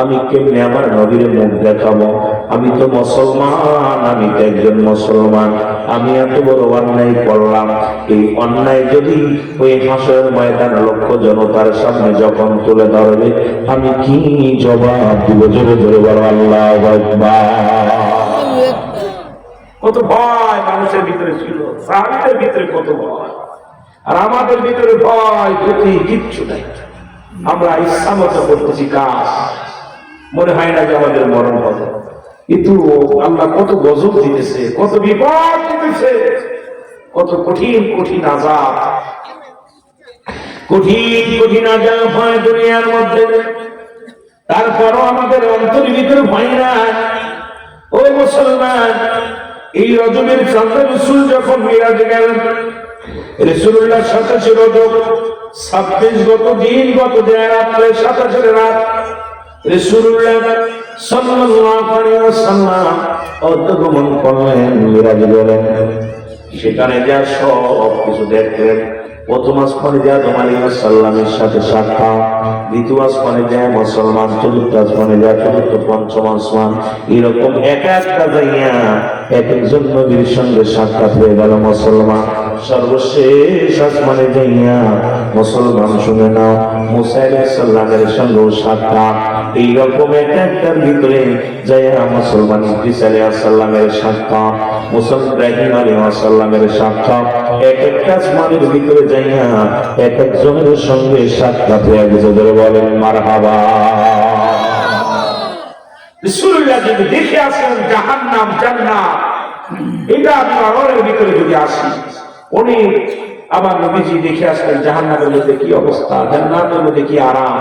আমি কেমনে আমার নবীর মুখ দেখাবো? আমি তো মুসলমান, আমি তো একজন মুসলমান, আমি এত বড় অন্যায় করলাম। এই অন্যায় যদি ওই হাসরের ময়দান লক্ষ জনতার সামনে যখন তুলে ধরবে, আমি কি জবাব দিব? জোরে জোরে বলো আল্লাহু আকবার। কত ভয় মানুষের ভিতরে ছিল, সাহাবীদের ভিতরে কত ভয়, আর আমাদের ভিতরে ভয় ভীতি কিচ্ছু নাই। আমরা ইচ্ছা মতো করতেছি কাজ, মনে হয় না যে আমাদের মরণ হবে। কিন্তু আল্লাহ কত গজব দিতেছে, কত বিপদ দিতেছে, কত কঠিন কঠিন আযাব, কঠিন কঠিন আযাব হয় দুনিয়ার মধ্যে। তারপরও আমাদের অন্তরের ভিতরে ভয় নাই। ও মুসলমান, এই রজবের চাঁদে রাসূল যখন মিরাজে গেলেন, রাসূলুল্লাহর সাথে ছিল রজব 26 গত দিন, গত রাত্রে 27 রাত রাসূলুল্লাহ সাল্লাল্লাহু আলাইহি ওয়াসাল্লাম অগমন করলেন, মিরাজে গেলেন। সেখানে যা সব কিছু দেখলেন। প্রথম আসমানে যা আদম আলাইহিস সালামের সাথে সাক্ষাৎ, দ্বিতীয় আসমানে যায় মুসলমান, চতুর্থ আসমানে যায়, চতুর্থ পঞ্চম আসমান, এরকম এক একটা জায়গা এক একজন নবীর সঙ্গে সাক্ষাৎ হয়ে গেল মুসলমান। সর্বশেষ আসমানে যাইয়া মুসলমান শুনে নাও মুসা আলাইহিস সালামের সঙ্গে সাক্ষাৎ। এইরকম এক একটার ভিতরে যাইয়া মুসলমান ইদ্রিস আলাইহিস সালামের সাক্ষাৎ, মুসা ইব্রাহিম আলাইহিস সালামের সাক্ষাৎ, এক একটা আসমানের ভিতরে যাইয়া এক একজনের সঙ্গে সাক্ষাৎ হয়ে গেছে। ধরে বলেন মারহাবা। রাসূলুল্লাহ যদি দেখে আসেন জাহান্নাম জান্নাত, এটা আপনার ভিতরে যদি আসি, অনেক আমার নবীজি দেখে আসলেন জাহান্নামের মধ্যে কি অবস্থা, জান্নাতের মধ্যে কি আরাম।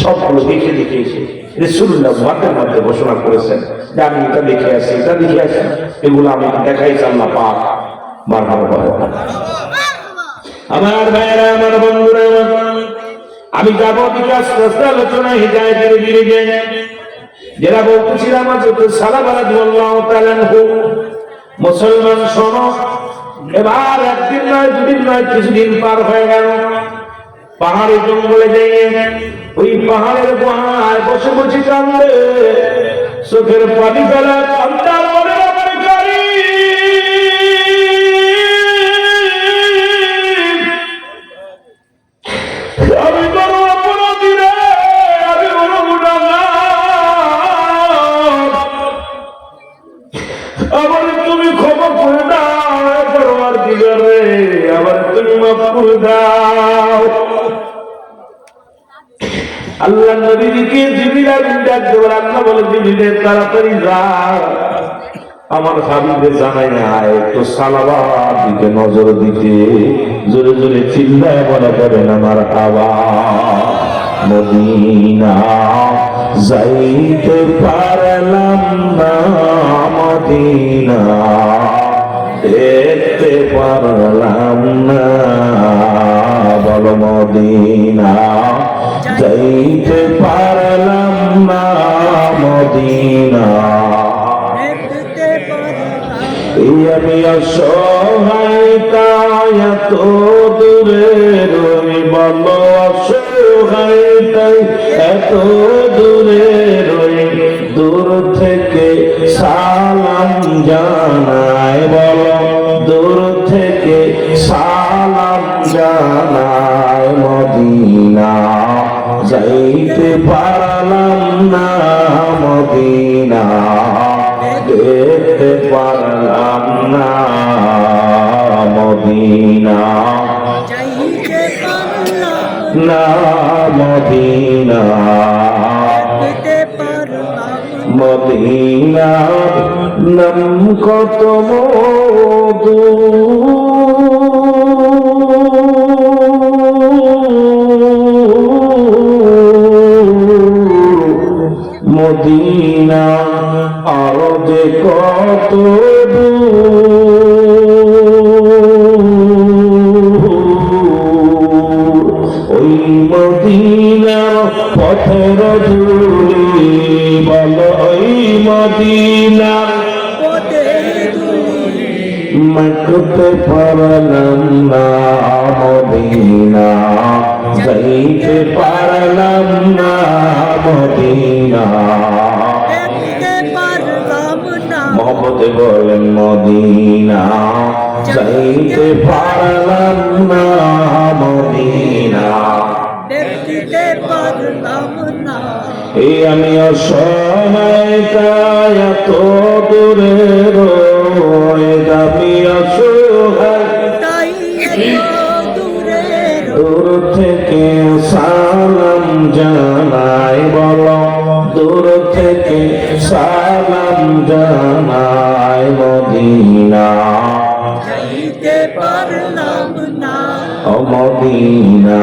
সবগুলো দেখে দেখে এসে রাসূলুল্লাহ ওয়াদের মধ্যে ঘোষণা করেছেন যে আমি এটা দেখে আসি, এটা দেখে আসি, এগুলো আমি দেখাইছি আল্লাহ পাক। মারহাবা বলো। আমার ভাইরা, আমার বন্ধুরা, আমি যাব দিকে আস্তে আস্তে আলোচনা হিদায়াতের দিকে। যারা বলতেছিলাম হযরত সালামা রাদিয়াল্লাহু তাআলা আনহু, মুসলমান শোনো, এবার একদিন নয়, দুদিন নয়, কিছুদিন পার হয়ে গেল। পাহাড়ে জঙ্গলে যাইয়ে ওই পাহাড়ের গুহায় বসে বসে কান্দে, চোখের পানি ফেলা কান্দার মনে মনে করি। আমি বড় অপরাধী রে, আমি বড় গুনাহগার, আমার তুমি ক্ষমা করে দাও, পরওয়ার দিগার রে, আমার তুমি মাফ করে দাও। আল্লাহ নবীকে জিবরিল আমিন ডাক দেওয়ার আল্লাহ বলে, জিবরিল তাড়াতাড়ি যা, আমার হাবিবের জানাই আয়, একটু সালাবার দিকে নজর দিতে। জোরে জোরে চিল্লায় বলা যাবে না মারহাবা। মদিনা যাইতে পারলাম না, মদিনা দেখতে পারলাম না, বলো মদিনা যাইতে পারলাম না, মদিনা আমি অসহায়তায় এত দূরে রই, বলো অসহায়তায় এত দূরে রই, দূর থেকে সালাম জানাই, বলো দূর থেকে সালাম জানাই, মদিনা যাইতে পারলাম না, মদিনা দেখতে পারলাম না, মদিনা না, মদিনা মদিনা নাম কত মধু, মদিনা আরো যে কত ওই মদিনার পথের ধুলি, বলো ওই মদিনার মাখতে পারলাম না, মদিনা যাইতে পারলাম না, মদিনা মোহাম্মদে বলেন মদিনা যাইতে পারলাম না, মদিনা দেখতে পারলাম না। এই আমি অসহায়তায় এত দূরে রই, আমি অসহায় দূর থেকে সালাম জানাই, বলো দূর থেকে সালাম জানাই, মদিনা যাইতে পারলাম না, মদিনা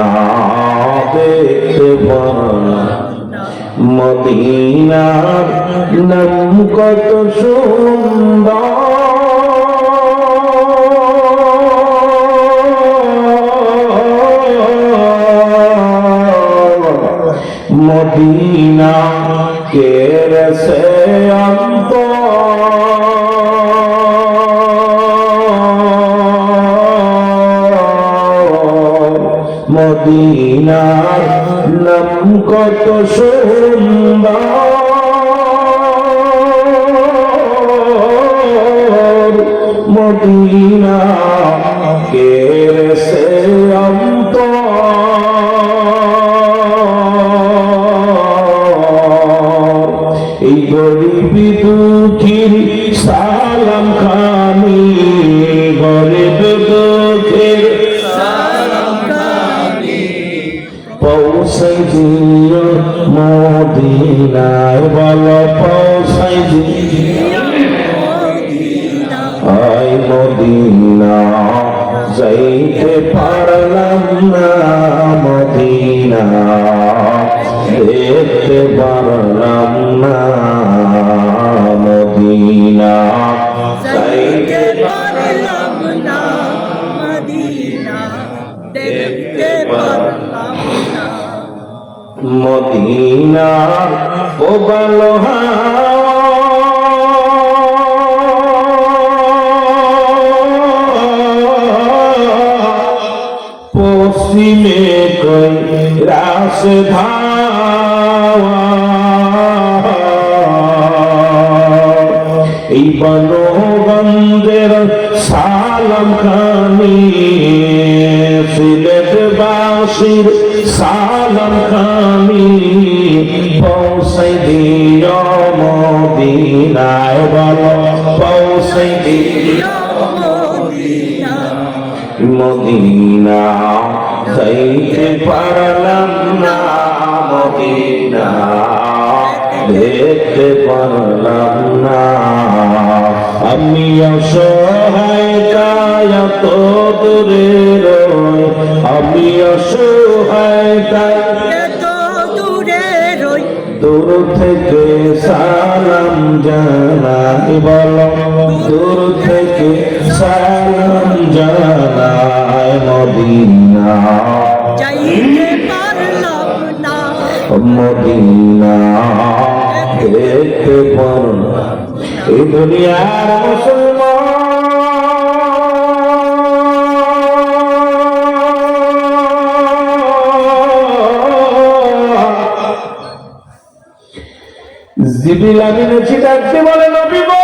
দেখতে পারলাম না, মদিনার নাম কত সুন্দর, মদিনা কে রসে মদিনার নাম কত সুন্দর, মদিনা কে রসে এই গরিবি দুঃখীর সালাম খানি, গরিব দুঃখীর সালাম খানি, পৌঁছাই দিও মদিনায়, বলো পৌঁছাই দিও আয়, মদিনা যাইতে পারলাম না, মদিনা দেখতে পারলাম না মদিনা, যাইতে পারলাম না মদিনা, দেখতে পারলাম না মদিনা ও ভালো পশ্চিমে কৈলাস ধাওয়া, এই বনগঞ্জের সালাম খানি সিলেটবাসীর সালাম খানি পৌঁছাই দিও মদিনায়, বলো পৌঁছাই দিও মদিনা, মদিনা, যাইতে পারলাম না মদিনা, দেখতে পারলাম না। আমি অসহায় কায়া তো দূরে রই, আমি অসহায় কায়া এত দূরে রই, দূর থেকে সালাম জানাই, বলো দূর থেকে সালাম জানাই মদিনা, যাইতে পারলাম না মদিনা, দেখতে পারলাম এই দুনিয়ার মুসলমান জিবিল আমিন ডাকতে বলে নবী গো,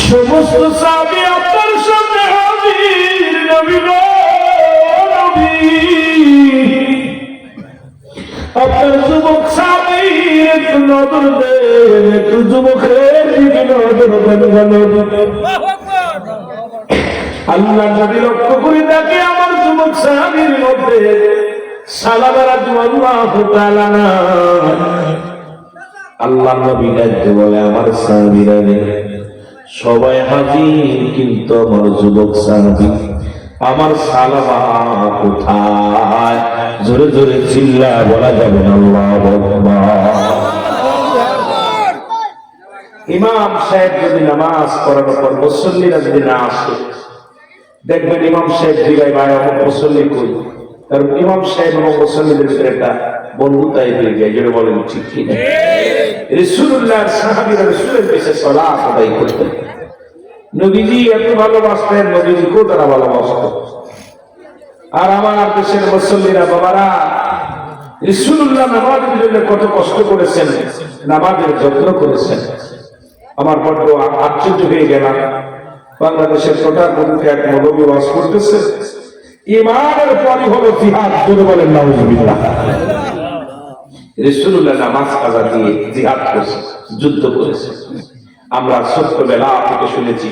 সমস্ত সাহাবী আপনার সামনে হাজির নবী গো, নবী আপনার যুবক সাহাবীর একটু নজর দেন, একটু যুবকের দিকে নজর দেন। আল্লাহ নবী লক্ষ্য করে দেখে আমার যুবক সাহাবীর মধ্যে সালামারা আল্লাহু তাআলা না। আল্লাহ নবী ডাকতে বলে আমার সাহাবীরা সবাই হাজির, কিন্তু আমার যুবক সাহাবী আমার সালামা কোথায়? জোরে জোরে চিল্লা বলা যাবে না আল্লাহু আকবার। ইমাম সাহেব যদি নামাজ পড়ানোর পর মুসল্লিরা যদি না আসে, দেখবেন ইমাম সাহেব জিগায় ভাই আমার মুসল্লি কই, কারণ ইমাম সাহেব এবং মুসল্লিদের ভিতরে একটা বন্ধুতাই হয়ে যায়, যেটা বলেন ঠিক কিনা? রাসূলুল্লাহর সাহাবীরা রাসূলের কাছে সালাত আদায় করতেন, নবীজি এত ভালোবাসতেন, নবীজিকেও তারা ভালোবাসত। আর আমার দেশের মুসল্লিরা বাবারা রাসূলুল্লাহ নামাজের জন্য কত কষ্ট করেছেন, নামাজের যত্ন করেছেন। আমার বড় আশ্চর্য হয়ে গেলাম, বাংলাদেশের ছোটার মধ্যে এক মৌলবী ওয়াজ করতেছে, ইমানের পরই হলো জিহাদ, জোরে বলেন নাউজুবিল্লাহ। রাসূলুল্লাহ নামাজ কাজা দিয়ে জিহাদ করেছে, যুদ্ধ করেছে। আমরা ছোট্টবেলা থেকে শুনেছি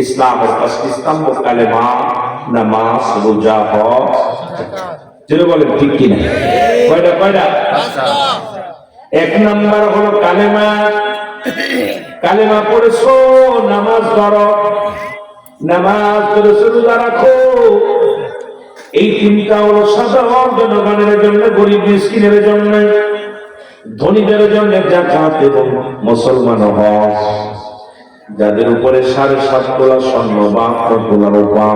ইসলামের পাঁচটি স্তম্ভ কালেমা, নামাজ, রোজা, হজ। জোরে বলেন ঠিক কিনা? কয়টা কয়টা? এক নাম্বার হলো কালেমা। কালেমা পড়েছো, নামাজ ধরো, নামাজ পড়েছো, রোজা রাখো। এই তিনটা হলো সাধারণ জনগণের জন্য, গরিব মিসকিনের জন্য, ধনীদের জন্য যাকাত এবং মুসলমান হজ। যাদের উপরে 7.5 তোলা স্বর্ণ বা 8 তোলা রূপা,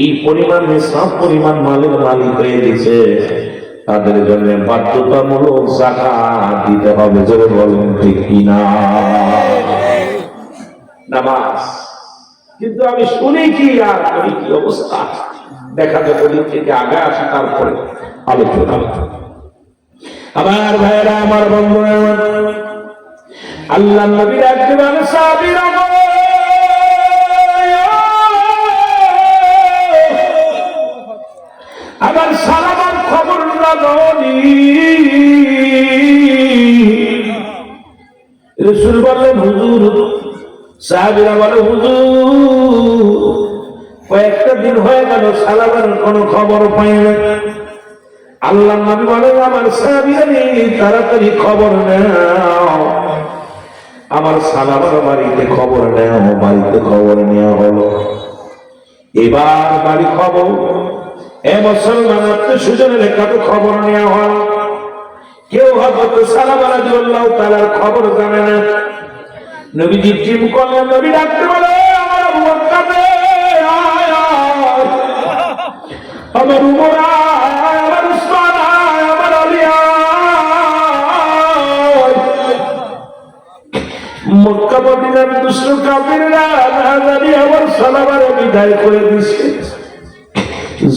এই পরিমাণ নিসাব পরিমাণ মালের মালিক হয়ে গেছে, তাদের জন্য বাধ্যতামূলক যাকাত দিতে হবে। জোরে বলেন ঠিক কিনা? নামাজ। কিন্তু আমি শুনি কি আর করি কি অবস্থা, দেখা যাবে দিক থেকে আগে আসি, তারপরে আলোচনা। আমার ভাইরা, আমার বন্ধুরা, আল্লাহ নবীর একজন সাহাবীরা আবার সালামার খবর রাখনি। রাসূল বললেন হুজুর, সাহাবীরা বলে হুজুর কয়েকটা দিন হয়ে গেল সালামার কোনো খবর পাই না। আল্লাহ নবী বলেন আমার সাহাবীরা তাড়াতাড়ি খবর নাও, আমার সালামার বাড়িতে খবর নেও। বাড়িতে খবর নেওয়া হলো, এবার বাড়ি খবর, এ মুসলমান আত্মীয়-স্বজনের কাছে খবর নেওয়া হয়। কেউ হযরত সালামা রাদিয়াল্লাহু তাআলার খবর জানে না। নবীজি টিম করলেন, নবী ডাকতে বলে, আমার আবু বকর আয়, আমার উমর আয়, আমার উসমান আয়, আমার আলী আয়। মক্কা মদিনার দুষ্ট কাফিররা না জানি আমার সালামারে বিদায় করে দিছে।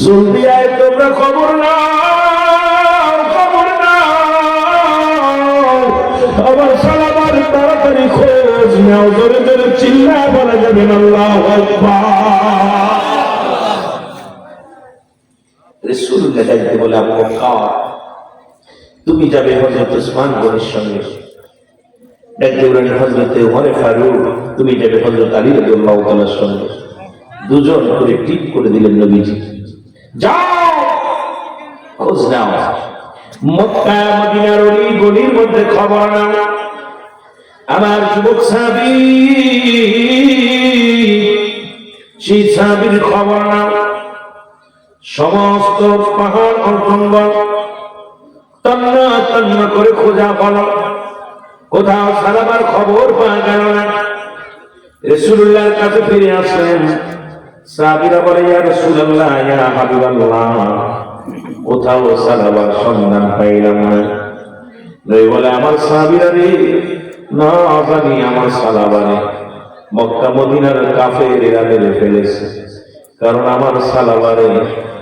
জলদি আয়, তোমরা খবর নাও, খবর নাও, আমার সালামার তাড়াতাড়ি খোঁজ নাও। জোরে জোরে চিল্লায় বলা যাবে না আল্লাহু আকবার। রাসূলুল্লাহ ডাকতে বলে, আবু বকর তুমি যাবে হযরত উসমান গনির সঙ্গে। ডাকতে বলেন, হযরত ওমর ফারুক তুমি যাবে হযরত আলী রাদিয়াল্লাহু তাআলার সঙ্গে। দুজন করে ঠিক করে দিলেন নবীজি, যাও খোঁজ নাও, মক্কা মদিনার অলি গলির মধ্যে খবর নাও। আমার যুবক সাহাবী, সেই সাহাবীর খবর নাও। সমস্ত পাহাড় ও জঙ্গল তন্ন তন্ন করে খোঁজা হলো, কোথাও সালামার খবর পাওয়া গেল না। রাসূলুল্লাহর কাছে ফিরে আসলেন। সাহাবীরা বলে, ইয়া রাসূলুল্লাহ, ইয়া হাবিবাল্লাহ, কোথাও সালামার সন্ধান পাইলাম না। নবী বলে, আমার সাহাবীরা রে, না জানি আমার সালামারে মক্কা মদিনার কাফেরেরা মেরে ফেলেছে, কারণ আমার সালামারে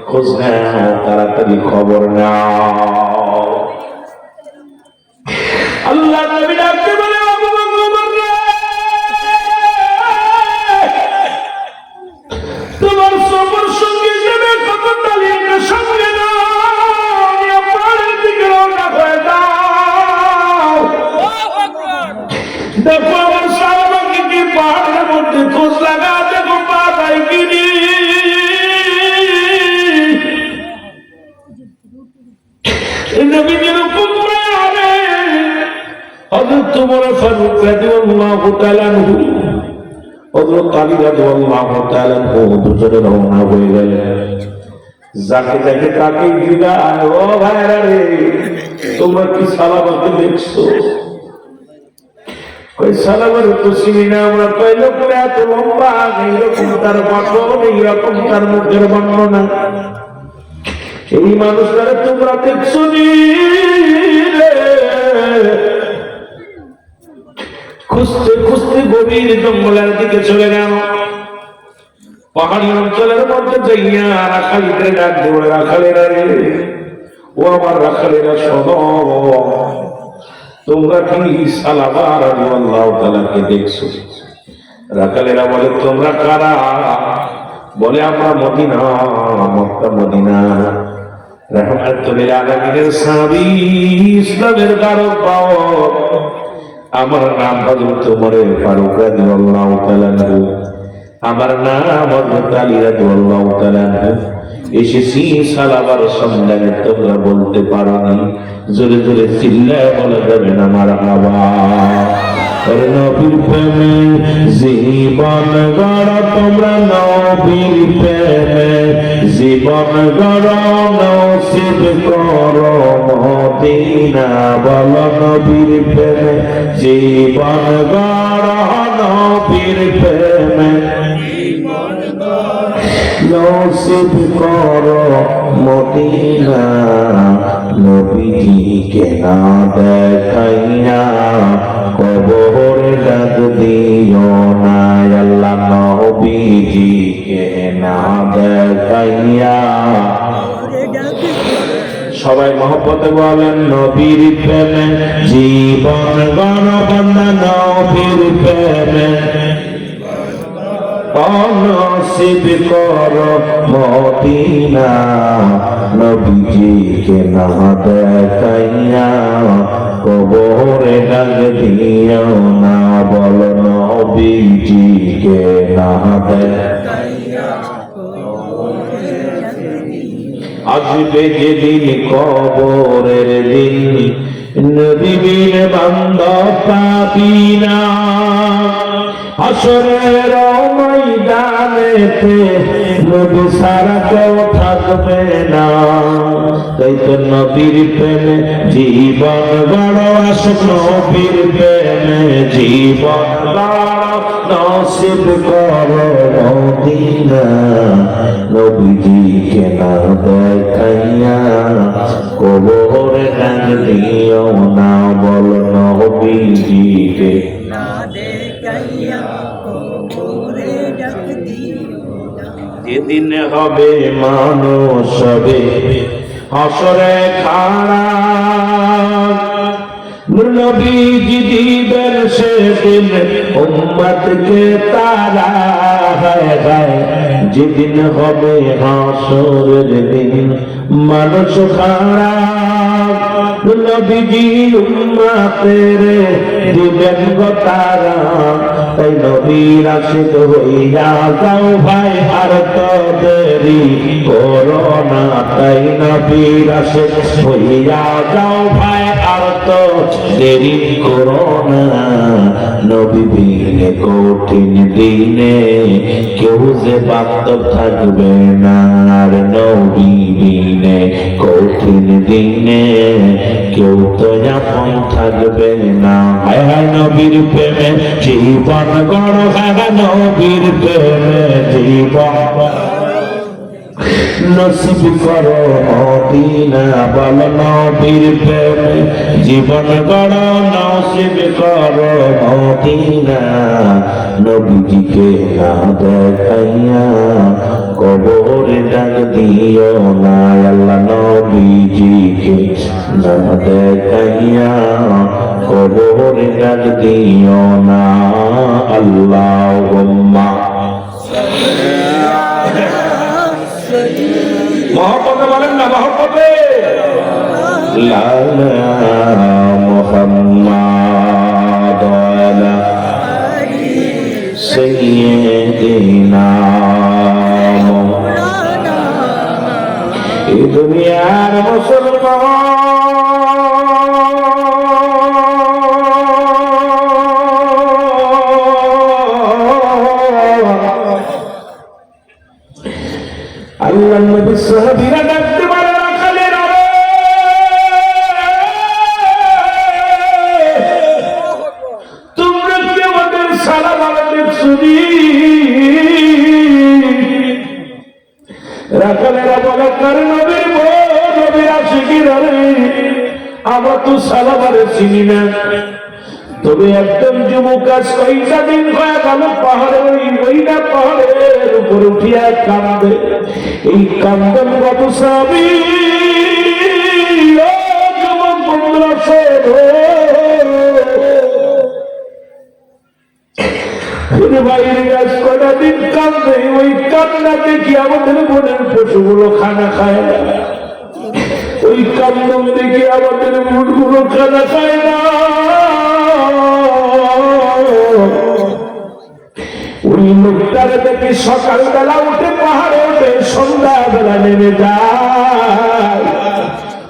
খোঁজ নাও, তাড়াতাড়ি খবর নাও। আল্লাহ নবী ডাকতে বলে, আবু বকর রে, তোমার সফর সঙ্গী যাবে কত তালিকা সঙ্গে নাও, পাহাড়ের দিকে রওনা হয়ে যাও। দেখো আমার সালামাকে কি পাহাড়ের মধ্যে খোঁজ লাগা, দেখো পা যায় কিনি। নবীজির হুকুমে হযরত ওমর ফারুক রাদিয়াল্লাহু তাআলা আনহু, হযরত আলী রাদিয়াল্লাহু তাআলা আনহু দুজনে রওনা হয়ে গেলেন। যাকে যাকে তাকে জিজ্ঞাসা, ও ভাইরা রে, তোমরা কি সালামাকে দেখছো? ওই সালামার তো চিনি না আমরা। কয় লোকেরা এত লম্বা, এইরকম তার গঠন, এইরকম তার মুখের বর্ণনা, এই মানুষটারে তোমরা দেখছো নি? খুঁজতে খুঁজতে গভীর জঙ্গলের দিকে চলে গেল। পাহাড়ি অঞ্চলের মধ্যে যাইয়া রাখালিদের ডাক দেব, রাখালেরা রে, ও আমার রাখালেরা শোনো, তোমরা কি সালামা রাদিয়াল্লাহু তাআলাকে দেখছো? রাখালেরা বলে, তোমরা কারা? বলে, আমরা মদিনা, মক্কা মদিনা রাহমাতুল লিল আলামিনের সাহাবী, ইসলামের কারক বাহক। আমার নাম হযরত ওমর ফারুক রাদিয়াল্লাহু তাআলা আনহু, আমার নাম হযরত আলী রাদিয়াল্লাহু তাআলা আনহু। এসেছি সালামার সন্ধানে, তোমরা বলতে পারো না। জোরে জোরে চিল্লায় বলা যাবে না মারহাবা। নবীর প্রেমে জীবন গড়া, তোমরা নবীর প্রেমে জীবন গড়া, নসিব করো মদিনা। বল, নবীর প্রেমে জীবন গড়া, নবীর প্রেমে নসিব করো মদিনা। নবীজিকে না দেখাইয়া কবরে ডাক দিও না, আল্লাহ নবীজিকে না দেখাইয়া। সবাই মহব্বতে বলেন, নবীর প্রেমে জীবন গণবন্ধা, নবীর প্রেমে নসিব করো মদিনা। নবীজিকে না দেখাইয়া কবরে ডাক দিও না, বল নবীজিকে না দেখাইয়া। আসবে যেদিন কবরের দিন, নবী বিন বান্দা পাবি না। হাসরের ময়দানেতে নবী ছাড়া কেউ থাকবে না। তাই তো নবীর প্রেমে জীবন গড়, আসুক নবীর প্রেমে জীবন গড়, নসিব করো মদিনা। নবীজিকে না দেখাইয়া কবরে ডাক দিও না, বল নবীজিকে না দেখাইয়া কবরে ডাক দিও না। যেদিন হবে মানুষ হবে হাসরে খাড়া, নবীজি দিবেন সেদিন উম্মতকে তারা। যেদিন হবে হাসরের দিন মানুষ খাড়া, নবীজি উম্মতের দিবেন গো তারা। তাই নবীর আশিক হইয়া যাও ভাই, আর তো দেরি করো না। তাই নবীর আশিক হইয়া যাও ভাই, আর তো দেরি করো না। নবী বিনে কঠিন দিনে কেউ যে বাস্তব থাকবে না, আর নবী বিনে কঠিন দিনে কেউ তো আপন থাকবে না। হায় হায় নবীর প্রেমে জীবন গড়, হ্যাঁ নবীর প্রেমে জীবন নসিব করো মদিনা, বল নবীর প্রেমে জীবন গড়, নসিব করো মদিনা। নবীজিকে না দেখাইয়া কবরে ডাক দিও না, আল্লাহ নবীজিকে না দেখাইয়া কবরে ডাক দিও না। আল্লাহুম্মা মহব্বতে বলেন না, মহব্বতে লালা মুহাম্মাদ ওয়ালা সাইয়্যিদিনা। এই দুনিয়ার মুসলমান আল্লাহ নবী সাহাবীরা ডাকতে পারে না, খালি তোমরা কি আমাদের সালাম আলাইকুম শুনি? রাখালেরা বলে কার নবীর নবীর আশিকিরা রে, আমরা তো সালাম আরে চিনি না। তবে একদম যুবক আজ কয়েকটা দিন হয়ে গেল পাহাড়ের ওইটা পাহাড়ের উপরে উঠিয়া কাঁদে। এই কান্দন কত সাবি যুবক বন্ধুরা বাইরে গাছ কয়টা দিন কান্দে, ওই কান্না দেখি আমাদের মনের পশুগুলো খানা খায় না, ওই কান্দন দেখি আমাদের মনগুলো খানা খায় না। ওই লোকটারে দেখে সকালবেলা উঠে পাহাড়ে উঠে সন্ধ্যাবেলা নেমে যায়।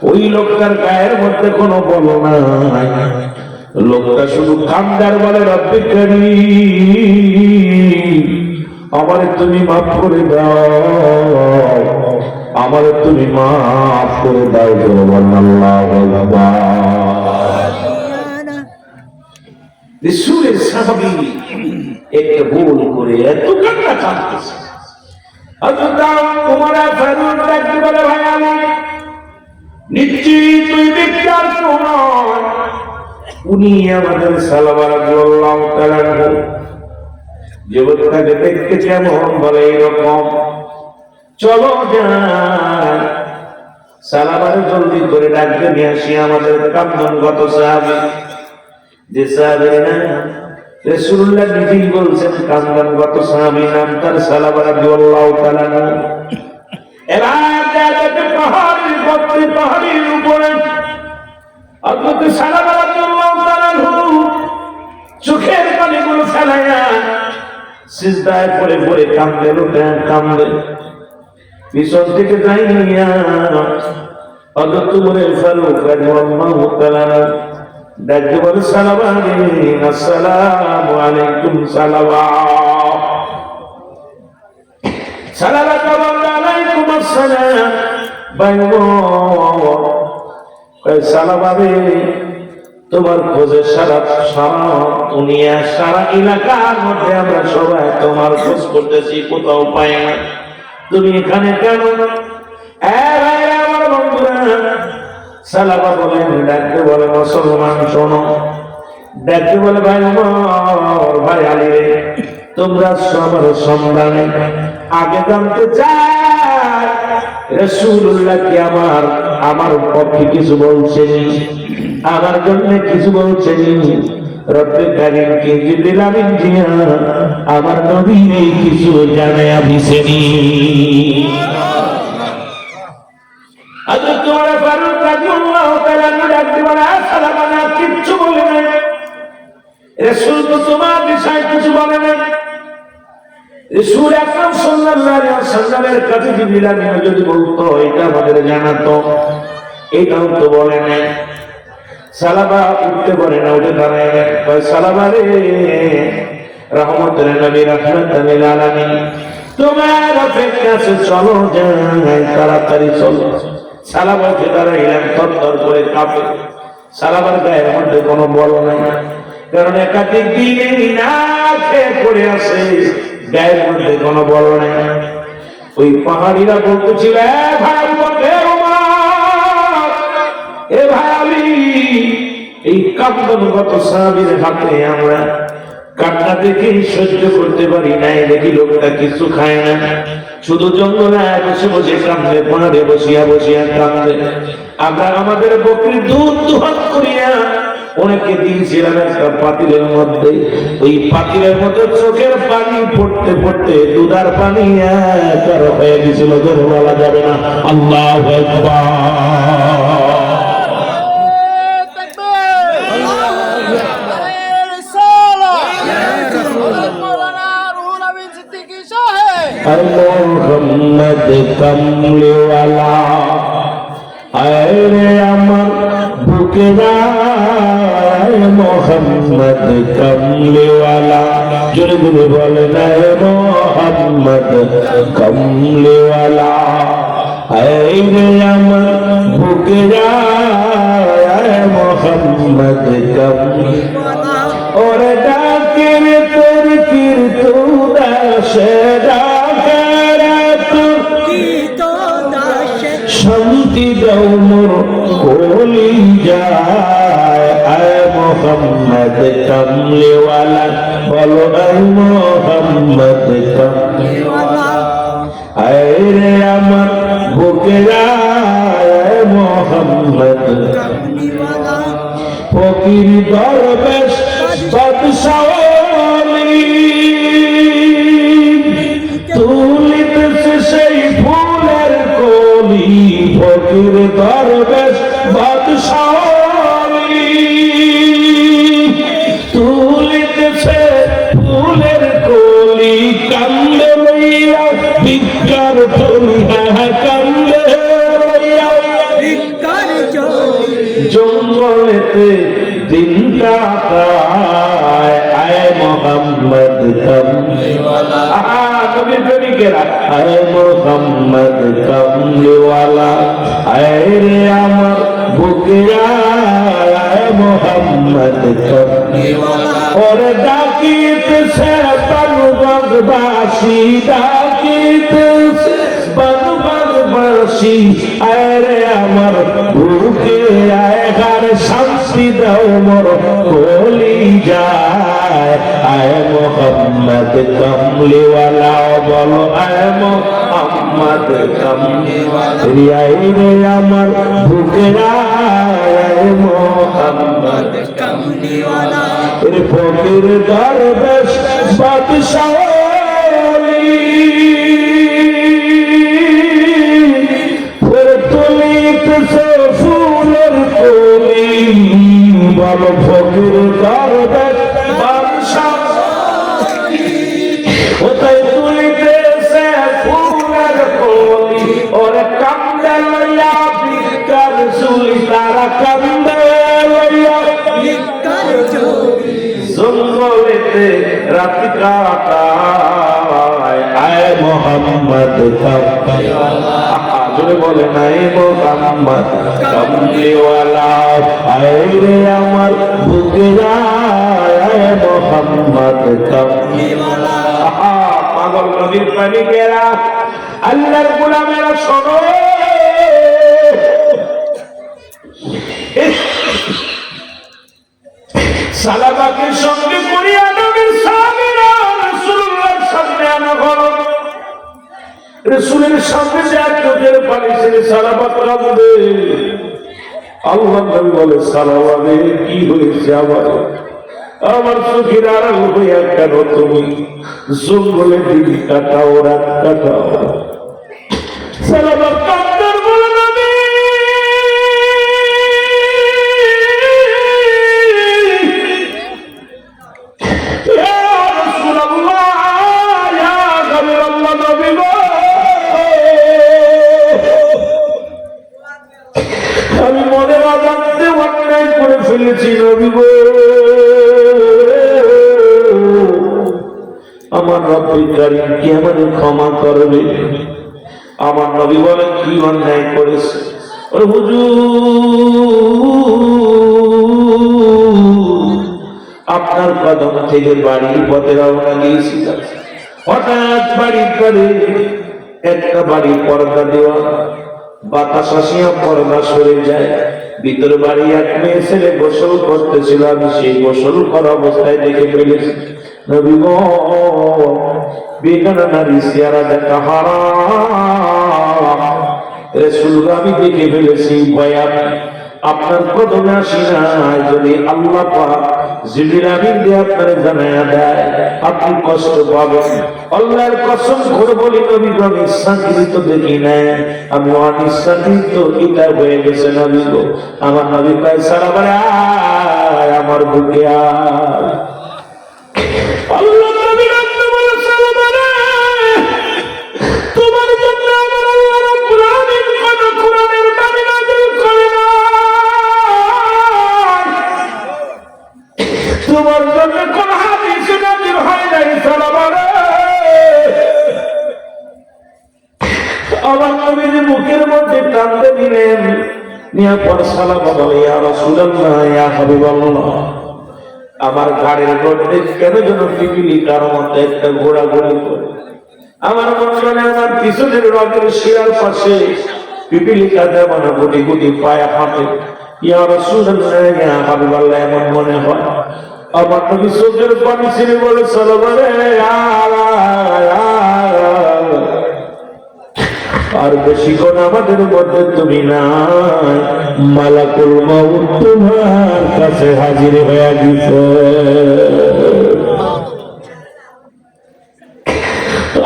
ওই লোকটার গায়ের মধ্যে কোনো বল নাই, লোকটা শুধু কান্দার বলে রব্বি কারীম আমারে তুমি মাফ করে দাও, আমারে তুমি মাফ করে দাও। আল্লাহু আকবার। রাসূলের সাহাবী একটা ভুল করে এত কান্না কাঁদতেছে। হযরত ওমর ফারুক ডাকতে বলে, ভাই আলী নিশ্চয়ই তুই বিখ্যাত নয়। উনি আমাদের সালামা রাদিয়াল্লাহু তাআলা জীবনটাকে দেখতে কেমন বলে এইরকম, চলো যাই সালামারে জলদি করে ডাকতে নিয়ে আসি। আমাদের কান্দনগত সাহাবী, যে সাহাবী না রাসূলুল্লাহ নিজেই বলছেন কান্দনগত সাহাবী নাম তার সালামা রাদিয়াল্লাহু তাআলা। এবার যাতে পাহাড়ের পথে পাহাড়ের উপরে হযরত সালামা রাদিয়াল্লাহু তাআলা চোখের পানিগুলো ফেলাইয়া সিজদায় পড়ে পড়ে কান্দে, কান্দে। পিছন থেকে যাইয়া হযরত ওমর ফারুক রাদিয়াল্লাহু তাআলা ডাকতে বলে সালামা আলাইকুম, আসসালামু আলাইকুম, সালামা সালামা আলাইকুম আসসালাম। সালামা তোমার খোঁজে সারা দুনিয়া সারা এলাকার মধ্যে আমরা সবাই তোমার খোঁজ করতেছি, কোথাও পাই না, তুমি এখানে কেন? আমার বন্ধুরা সালামা বলেন, ডাকতে বলে মুসলমান শোনো, ডাকতে বলে ভাই ওমর, ভাই আলী রে, তোমরা সবার সন্ধানে আগে জানতে চাই রাসূলুল্লাহ কি আমার পক্ষে কিছু বলছেন, আমার জন্য কিছু বলছেন। রব্বে কারীম কে জিবরিল আমিন দিয়া আমার নবীর কিছু জানায়া দিছেনি। হযরত ওমর ফারুক রাদিয়াল্লাহু তাআলা ডাকতে বলে সালামা না কিচ্ছু বলে না, রাসূল তো তোমার বিষয়ে কিছু বলে না। রাসূল আকরাম সাল্লাল্লাহু আলাইহি ওয়াসাল্লামের কাছে জিবরিল আমিন যদি বলতো এটা আমাদের জানাতো, এটাও তো বলে না। সালামা উঠতে পারে না, উঠে দাঁড়ায় না, সালামা রে রহমতের নবী রাহমাতুল লিল আলামিন তোমার অপেক্ষায় চলো, যাই তাড়াতাড়ি চলো। সালামা উঠে দাঁড়াইলেন, থরথর করে কাঁপে। সালামার গায়ের মধ্যে কোনো বল নাই, কারণ একাধিক দিনে না খেয়ে পড়ে আছে, গায়ের মধ্যে কোনো বল নাই। ওই পাহাড়িরা বলতেছিল এ ভাই আলী, এই কান্দনগত সাহাবীর হাতে আমরা কান্না দেখে সহ্য করতে পারি নাই, দেখি লোকটা কিছু খায় না, শুধু জঙ্গলে বসে বসে কান্দে, পাহাড়ে বসিয়া বসিয়া কান্দে। আমরা আমাদের বকরির দুধ দোহন করিয়া অনেকে দিয়েছিলাম একটা পাতিলের মধ্যে, ওই পাতিলের মধ্যে চোখের পানি পড়তে পড়তে দুধার পানি একার হয়ে গেছিল, ধরে বলা যাবে না। আল্লাহু আকবার। মোহাম্মদ কমলিওয়ালা আরে আমার বুকে যায়, মোহাম্মদ কমলিওয়ালা জোরে জোরে বলে না, মোহাম্মদ কমলিওয়ালা আরে আমার বুকে যায়, মোহাম্মদ কমলিওয়ালা ওরে ডাকের তোর কীর্তুদা সে শান্তি দাও মোর কলি যায়, আয় মোহাম্মদ কমলিওয়ালা বলো আয় মোহাম্মদ কমলিওয়ালা আয় রে আমার বুকে আয় মোহাম্মদ কমলিওয়ালা ফকির দরবেশ বাদশাহ তুলিতেছে সেই ফুলের কলি, ফকির দরবেশ বাদশাহ তুলিতেছে ফুলের কলি, কান্দে লইয়া ভিক্ষার থলি, কান্দে লইয়া ভিক্ষার থলি, জঙ্গলেতে দিন কাটায়, আয় মোহাম্মদ কমলিওয়ালা নবীর প্রেমিকেরা, আয় মোহাম্মদ কমলিওয়ালা আয় রে আমার বুকে আয়, মোহাম্মদ কমলিওয়ালা ওরে ডাকিতেছে বানবাসী, ডাকিতেছে বানবাসী, আয় রে আমার বুকে আয়, হার শান্তি দাও মোর কলি যায়, আয় মোহাম্মদ কমলিওয়ালা বলো আয় মোহাম্মদ কমলিওয়ালা রিয়াই রে আমার বুকে আয়, মোহাম্মদ কমলিওয়ালা এর ফকির দরবেশ বাদশাহ তুলিতেছে ফুলের কলি, বলো ফকির দরবেশ বাদশাহ ওটাই তুলিতেছে ফুলের কলি, ওরে কান্দে লইয়া ভিক্ষার ঝুলি, তারা কান্দে লইয়া তে রাত্রি কাটায়। আয় মোহাম্মদ জোরে বলে নাই মোহাম্মদ কামলিওয়ালা, আয় রে আমার বুকে আয় মোহাম্মদ কামলিওয়ালা। পাগল নবীর প্রেমিকেরা, আল্লাহর গোলামেরা শোনো, সালাবাকে সঙ্গে করিয়া নবীর সাহাবীরা রাসূলুল্লাহর সামনে আনা হলো। রাসূলের সামনে যে চোখের পানি ছেড়ে সালাবা কাঁদে। আল্লাহ নবী বলে, সালাবা কি হয়েছে আমার চোখের আড়াল হইয়া কেন তুমি জঙ্গলে দিন কাটাও, রাত কাটাও? সালাবা কাঁদতে বলে, নবী আমি মনের আজাদে অন্যায় করে ফেলেছি নবী গো, আমার রব্বুল কারীম কি আমাদের ক্ষমা করবে? আমার নবী বলে, কি অন্যায় করেছে? ওরে হুজুর, আপনার কদম থেকে বাড়ির পথে রওনা দিয়েছিলাম, হঠাৎ বাড়ির পরে একটা বাড়ি পর্দা দেওয়া, বাতাস আসিয়া পর্দা সরে যায়, ভিতরে বাড়ি এক মেয়ে ছেলে গোসল করতেছিল, আমি সেই গোসল করা অবস্থায় দেখে ফেলেছি। নবী গো, বেগানা নারী চেহারা দেখা হারাম। রাসূল আমি দেখে ফেলেছি, ভয়া আপনার কদমে আসি না, যদি আল্লাহ পাক জিবরিল আমিন দিয়ে আপনারে জানায়া দেয় আপনি কষ্ট পাবেন। আল্লাহর কসম করে বলি নবী গো, আমি ইচ্ছাকৃত দেখি না, আমি অনিচ্ছাকৃত এটা হয়ে গেছে নবী গো। আমার নবী কয়, সালাবারে আয় আমার বুকে আয়। আল্লাহ নবী রাখতে বলে, সালাবারে তোমার জন্য আমার আল্লাহ রাব্বুল আলামিন কোন কুরআনের বাণী নাযিল করে না, তোমার জন্য কোন হাদিস নাযিল হয় নাই। সালাবারে আমার নবীর মুখের মধ্যে টানতে দিলেন, নিয়ে পর সালামা বলে, ইয়া রাসূলুল্লাহ, ইয়া হাবিবাল্লাহ, আমার গাড়ির মধ্যে কেন যেন পিপিলিকার মতো একটা ঘোরাঘুরি করে। আমার মনে আমার পিছনের রগের শিরার পাশে পিপিলিকা দেওয়ানা গুটি গুটি পায়ে হাঁটে। ইয়া রাসূলুল্লাহ, ইয়া হাবিবাল্লাহ, এমন মনে হয়। আমার নবী চোখের পানি ছেড়ে বলে, আর বেশিক্ষণ আমাদের মধ্যে তুমি নাই, মালাকুল মউত তোমার কাছে হাজির হয়ে গেছে।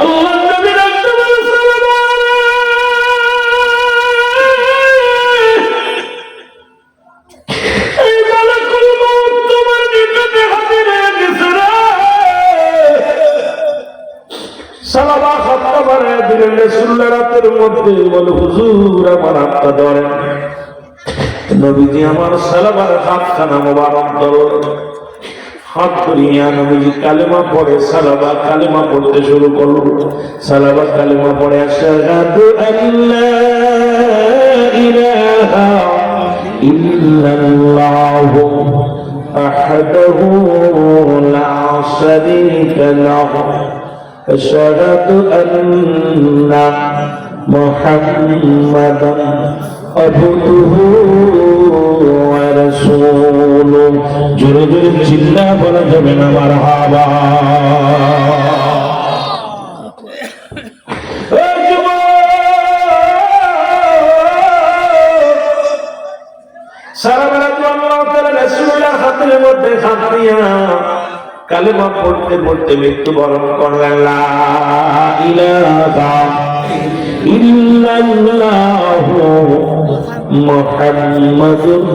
আল্লাহ নবী রাখতে বলে, এই মালাকুল মউত তোমার নিকটে হাজির হয়ে গেছে রে। সালাবা হাতটা বাড়ায় দিলেন রাসূলুল্লাহর হাতের মধ্যে, বলে, হুজুর আমার হাতটা ধরেন। নবীজি আমার সালাবার হাতখানা মোবারক ধরলেন, হাত ধরিয়া নবীজি কালেমা পড়ে সালাবা কালেমা পড়তে শুরু করল। সালাবা কালেমা পড়ে, আশহাদু আল্লা ইলাহা ইল্লাল্লাহু আহাদাহু লা শারীকা লাহু আশহাদু আন্না মুহাম্মাদান আবদুহু ওয়া রাসূলুহু। জোরে জোরে চিল্লা বলা যাবে না মারহাবা। সারা বেলা তো আল্লাহ তাআলা রাসূলুল্লাহর হাতের মধ্যে হাত দিয়া কালেমা পড়তে পড়তে মৃত্যুবরণ করলেন। লা ইলাহা ইল্লাল্লাহু মুহাম্মাদুর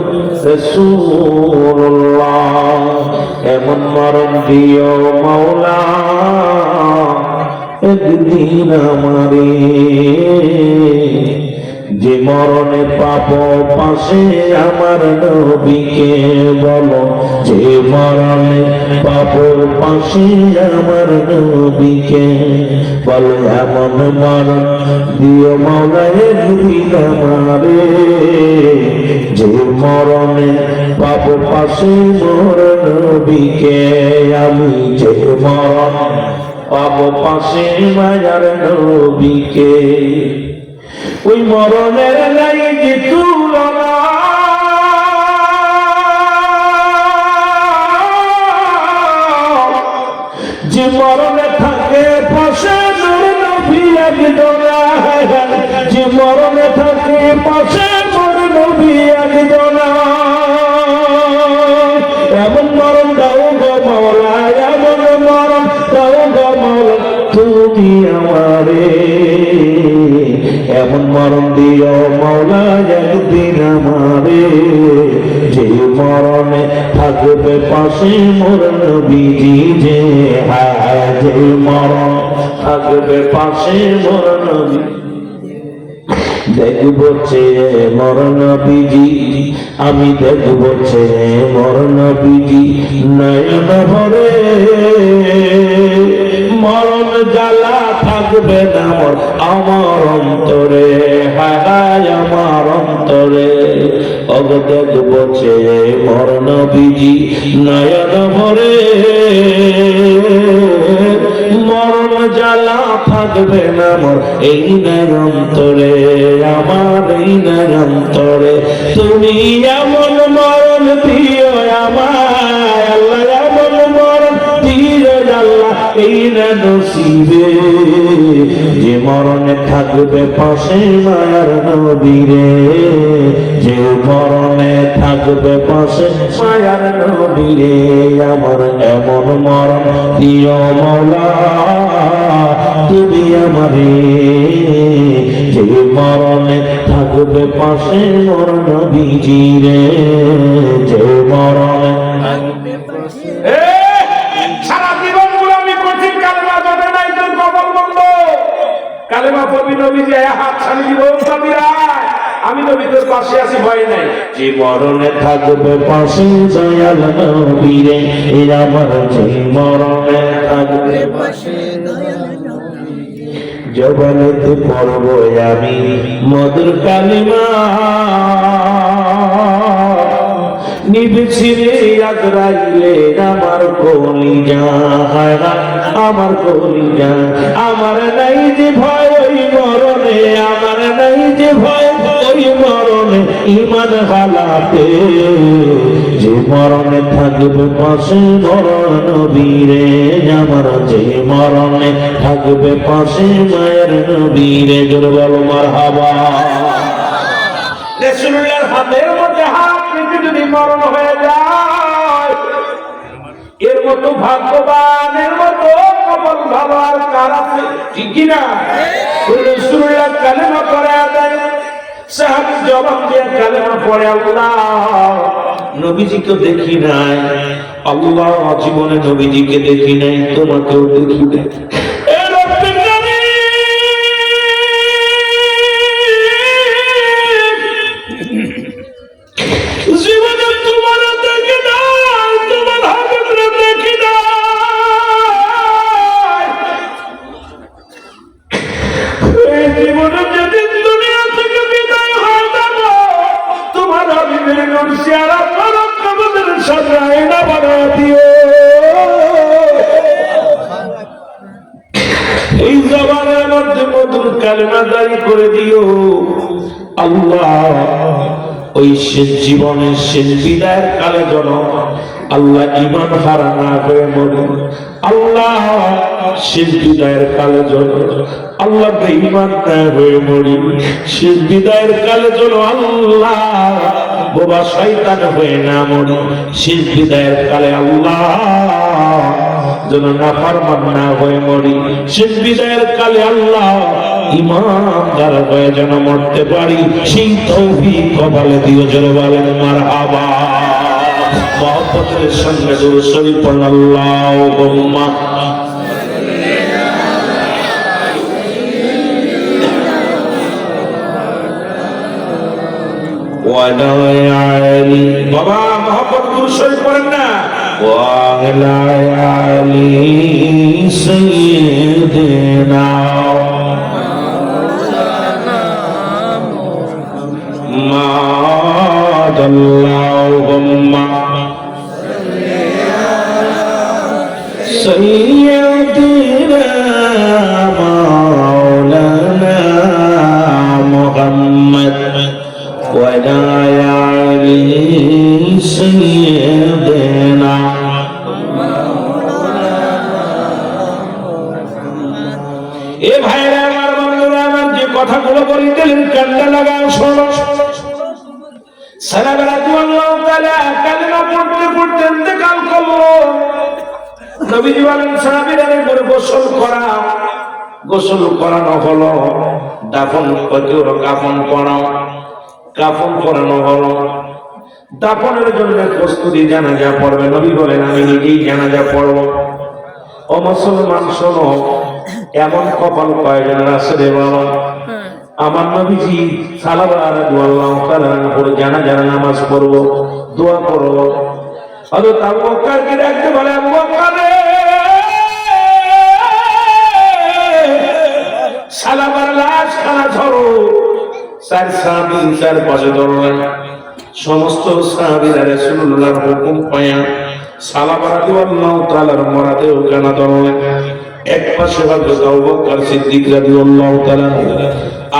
রাসূলুল্লাহ। এমন মরণ দিও মাওলা একদিন আমারে, যে মরণে পাপ পাশে আমার নবীকে বলো, যে মরণে পাবো পাশে আমার নবীকে। বলে এমন মরণ দিও মাওলা একদিন আমারে, যে মরণে পাবো পাশে মোর নবীকে। আমি যে মরণ পাবো পাশে মায়ার নবীকে, ওই মরণের নাই যে তুলনা, যে মরণে থাকে পাশে মোর নবী একজন, যে মরণে থাকে পাশে মোর নবী একজন। এমন মরণ দাও গো মাওলা, এমন মরণ দাও গো মাওলা তুমি আমারে, এমন মরণ দিও মাওলা একদিন আমারে, যে মরণে থাকবে পাশে মোর নবীজি, যে হায় যে মরণ থাকবে পাশে মোর নবী। দেখবো চেয়ে মোর নবীজি, আমি দেখবো চেয়ে মোর নবীজি নয়ন ভরে, মরণ জ্বালা থাকবে না মোর আমার অন্তরে, হায় হায় আমার অন্তরে। অগ দেখবো চেয়ে মোর নবীজি নয়ন ভরে, মরণ জ্বালা থাকবে না মোর এই নয়ন্তরে, আমার এই নয়ন্তরে। তুমি এমন মরণ দিও আমায় আল্লাহ, এমন মরণ দিও আল্লাহ এই নসিবে, যে মরণে থাকবে পাশে মায়ার নবীরে, যে মরণে থাকবে পাশে মায়ার নবীরে। আমার এমন মরণ দিও মাওলা তুমি আমারে, যে মরণে থাকবে পাশে মোর নবীজি রে, যে মরণে থাকবে পাশে। সারা জীবন গোলামি করছিস, কালেমা জোটে নাই তোর কপাল বন্ধ। কালেমা পড়বি নবীজি হাত ছাড়ি দিব, আমি নবী তোর পাশে আছি, ভয় নাই। যে মরণে থাকবে পাশে দয়াল নবীরে, এই আমার যে মরণে থাকবে পাশে দয়াল নবী, জবানেতে পড়ব আমি মধুর কালিমা, নিবছিরে আজরাইলে আমার কলিজা, আমার কলিজা। আমার নাই যে ভয় ওই মরণে, আমার নাই যে ভয় ওই মরণে ইমান হালাতে, যে মরণে থাকবে পাশে মরণ নবীরে, আমার যে মরণে থাকবে পাশে মায়ের নবীরে। জোর বলো মারহাবা। রাসূলুল্লাহর হাতের মধ্যে হাত রেখে যদি মরণ হয়ে যায়, এর মতো ভাগ্যবান, এর মতো কপাল ভালো আর কার আছে? ঠিক কি না? রাসূলুল্লাহ কালেমা পড়ে দেয়, সাহাবী জবাব দিয়ে কালেমা পড়ে, আল্লাহ নবীজিকে দেখি নাই, আল্লাহ জীবনে নবীজিকে দেখি নাই, তোমাকেও দেখি নাই। জীবনে তোমার দেখি নাই, তোমার হাবিবরে দেখি নাই। এই জীবনে যেদিন দুনিয়া থেকে বিদায় হয়ে যাব, তোমার হাবিবের নূর সিয়ারা করো, আমাদের সাথে আয়না বানায় দিও। এই জবানের মধ্যে মধুর কালেমা জারি করে দিও আল্লাহ। ওই শেষ জীবনের শেষ বিদায়ের কালে যেন আল্লাহ ঈমান হারা না হয়ে মরে, আল্লাহ শেষ বিদায়ের কালে যেন আল্লাহ বেঈমান না হয়ে মরি, শেষ বিদায়ের কালে যেন আল্লাহ বোবা শয়তান হয়ে না মরি, শেষ বিদায়ের কালে আল্লাহ যেন নাফরমান না হয়ে মরি, শেষ বিদায়ের কালে আল্লাহ ইমানদার হয়ে যেন মরতে পারি, সেই তৌফিক কপালে দিও। জোরে বলেন মারহাবা। মহব্বতের সঙ্গে দুরূদ শরীফ পড়ুন, আল্লাহুম্মা ওয়া আলি। বাবা মহব্বত দুরূদ শরীফ পড়েন না, وعلى آل سيدنا محمد اللهم سيدنا مولانا محمد وعلى آل سيدنا এ ভাইরা আমার বন্ধুরা আমার যে কথাগুলো বলি দিলেন কান্না লাগাও শোনো সালাম রাদিয়াল্লাহু তাআলা কালিমা পড়তে পড়তে ইন্তেকাল করলো নবীজি বলেন সাহাবীরা পরে গোসল করানো হলো দাফন করতে কাফন পরানো হলো দাফনের জন্য প্রস্তুতি জানাজা পড়বে নবী বলেন আমি নিজেই জানাজা পড়ব ও মুসলমান শোনো এমন কপাল কয়জন আছে রে বাবা আমার নবীজি সালাবার রাদিয়াল্লাহু তাআলা পরে জানাজার নামাজ পড়ব দোয়া করব হযরত আবু বকরকে ডাকতে বলে আবু বকর সালাবার লাশ খানা ধরো চার সাহাবী চার পাশে ধরলেন সমস্ত সাহাবীরা রাসূলুল্লাহর হুকুম পায়া সালাবার রাদিয়াল্লাহু তাআলার মরাদেও খানা ধরলেন এক পাশে হযরত আবু বকর সিদ্দিক রাদিয়াল্লাহু তাআলা